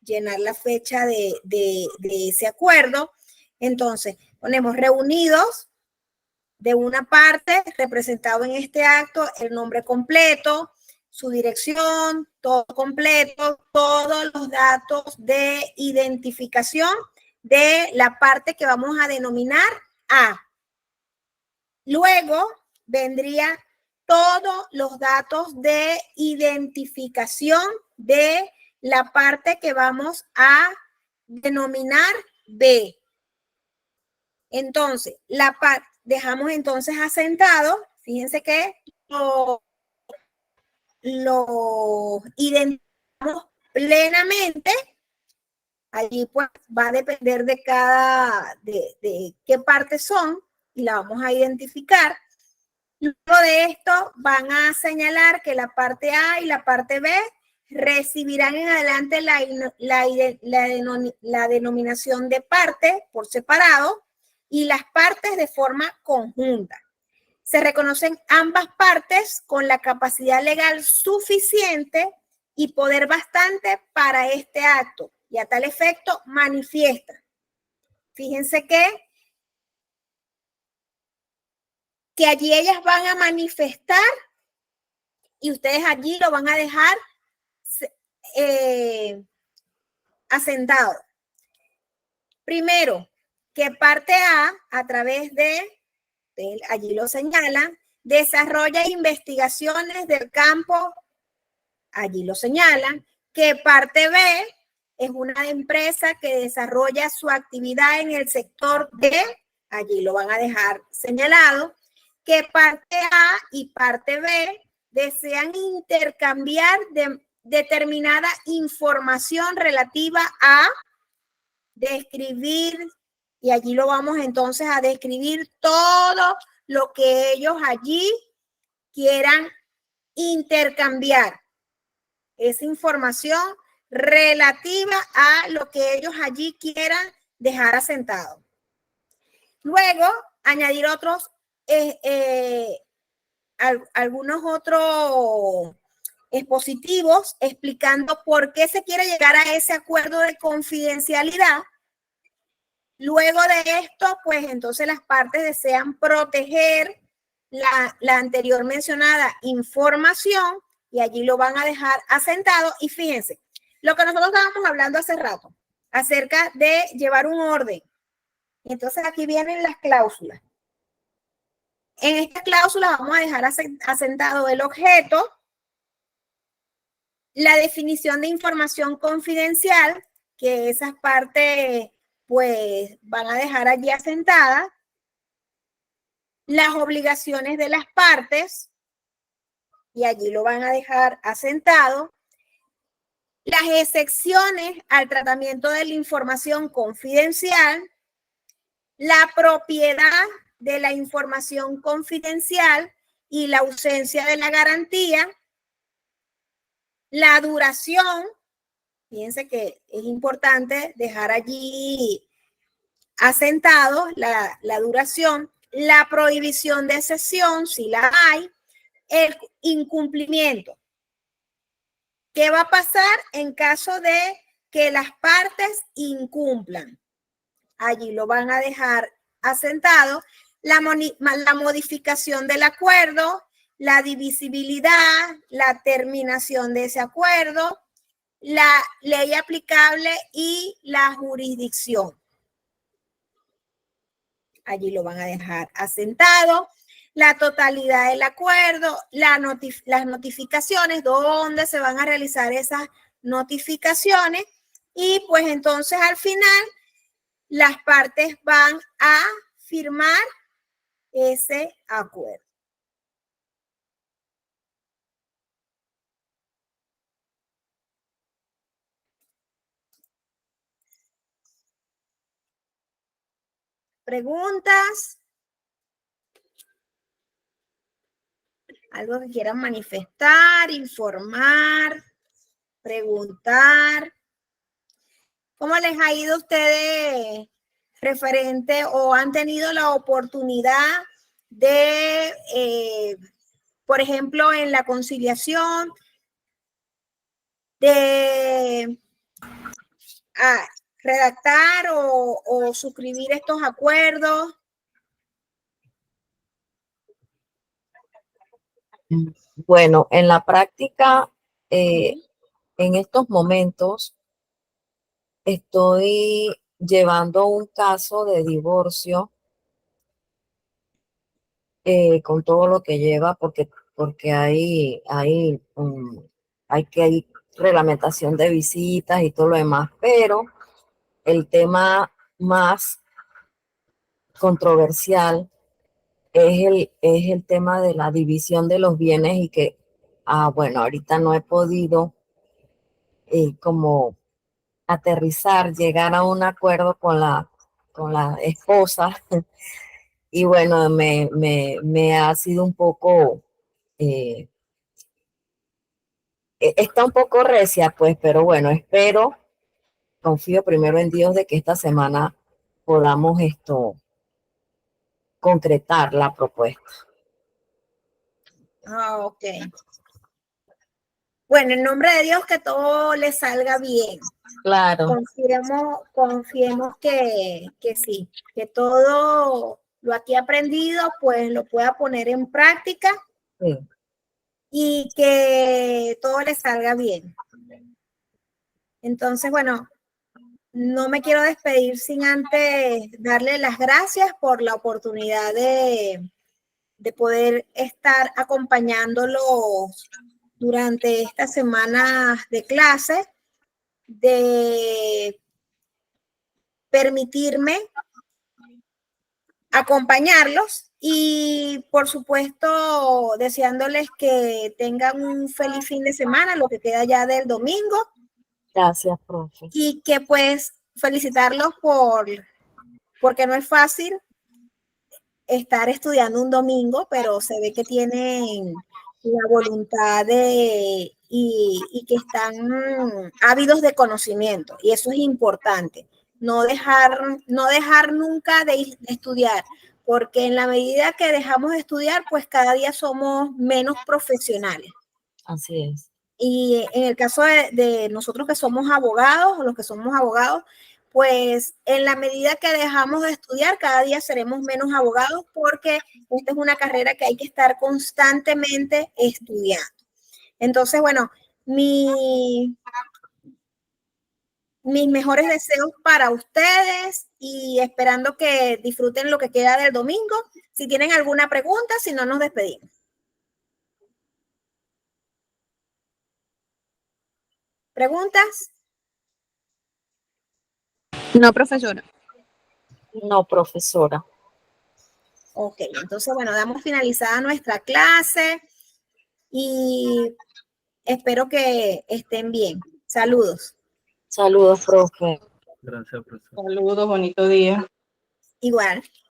de ese acuerdo. Entonces, ponemos reunidos de una parte, representado en este acto, el nombre completo, su dirección, todo completo, todos los datos de identificación de la parte que vamos a denominar A. Luego vendría todos los datos de identificación de la parte que vamos a denominar B. Entonces, dejamos entonces asentado, fíjense que lo identificamos plenamente. Allí pues va a depender de de qué partes son y la vamos a identificar. Luego de esto van a señalar que la parte A y la parte B recibirán en adelante la denominación de parte por separado y las partes de forma conjunta. Se reconocen ambas partes con la capacidad legal suficiente y poder bastante para este acto, y a tal efecto manifiesta. Fíjense que allí ellas van a manifestar y ustedes allí lo van a dejar asentado. Primero, que parte a través allí lo señalan, desarrolla investigaciones del campo, allí lo señalan, que parte B es una empresa que desarrolla su actividad en el sector de, allí lo van a dejar señalado, que parte A y parte B desean intercambiar determinada información relativa a describir, y allí lo vamos entonces a describir todo lo que ellos allí quieran intercambiar. Esa información relativa a lo que ellos allí quieran dejar asentado. Luego, añadir algunos otros expositivos explicando por qué se quiere llegar a ese acuerdo de confidencialidad. Luego de esto, pues entonces las partes desean proteger la anterior mencionada información y allí lo van a dejar asentado. Y fíjense, lo que nosotros estábamos hablando hace rato acerca de llevar un orden. Entonces aquí vienen las cláusulas. En esta cláusula vamos a dejar asentado el objeto, la definición de información confidencial, que esas partes pues van a dejar allí asentadas, las obligaciones de las partes, y allí lo van a dejar asentado, las excepciones al tratamiento de la información confidencial, la propiedad de la información confidencial y la ausencia de la garantía, la duración, fíjense que es importante dejar allí asentado la duración, la prohibición de cesión, si la hay, el incumplimiento. ¿Qué va a pasar en caso de que las partes incumplan? Allí lo van a dejar asentado. La modificación del acuerdo, la divisibilidad, la terminación de ese acuerdo, la ley aplicable y la jurisdicción. Allí lo van a dejar asentado. La totalidad del acuerdo, las notificaciones, dónde se van a realizar esas notificaciones, y pues entonces al final las partes van a firmar ese acuerdo. ¿Preguntas? Algo que quieran manifestar, informar, preguntar. ¿Cómo les ha ido a ustedes referente o han tenido la oportunidad de, por ejemplo, en la conciliación, de redactar o suscribir estos acuerdos? Bueno, en la práctica, en estos momentos, estoy llevando un caso de divorcio con todo lo que lleva, porque hay reglamentación de visitas y todo lo demás, pero el tema más controversial es el tema de la división de los bienes y que, bueno, ahorita no he podido como aterrizar, llegar a un acuerdo con la esposa y bueno, me ha sido un poco, está un poco recia, pues, pero bueno, confío primero en Dios de que esta semana podamos concretar la propuesta. Ok. Bueno, en nombre de Dios, que todo le salga bien. Claro. Confiemos que sí, que todo lo aquí aprendido, pues lo pueda poner en práctica. Sí. Y que todo le salga bien. Entonces, bueno, no me quiero despedir sin antes darle las gracias por la oportunidad de poder estar acompañándolos durante estas semanas de clase, de permitirme acompañarlos y, por supuesto, deseándoles que tengan un feliz fin de semana, lo que queda ya del domingo. Gracias, profe. Y que pues felicitarlos porque no es fácil estar estudiando un domingo, pero se ve que tienen la voluntad y que están ávidos de conocimiento, y eso es importante. No dejar nunca de estudiar, porque en la medida que dejamos de estudiar, pues cada día somos menos profesionales. Así es. Y en el caso de nosotros que somos abogados, o los que somos abogados, pues en la medida que dejamos de estudiar, cada día seremos menos abogados, porque esta es una carrera que hay que estar constantemente estudiando. Entonces, bueno, mis mejores deseos para ustedes y esperando que disfruten lo que queda del domingo. Si tienen alguna pregunta, si no, nos despedimos. ¿Preguntas? No, profesora. No, profesora. Ok, entonces, bueno, damos finalizada nuestra clase y espero que estén bien. Saludos. Saludos, profe. Gracias, profesor. Saludos, bonito día. Igual.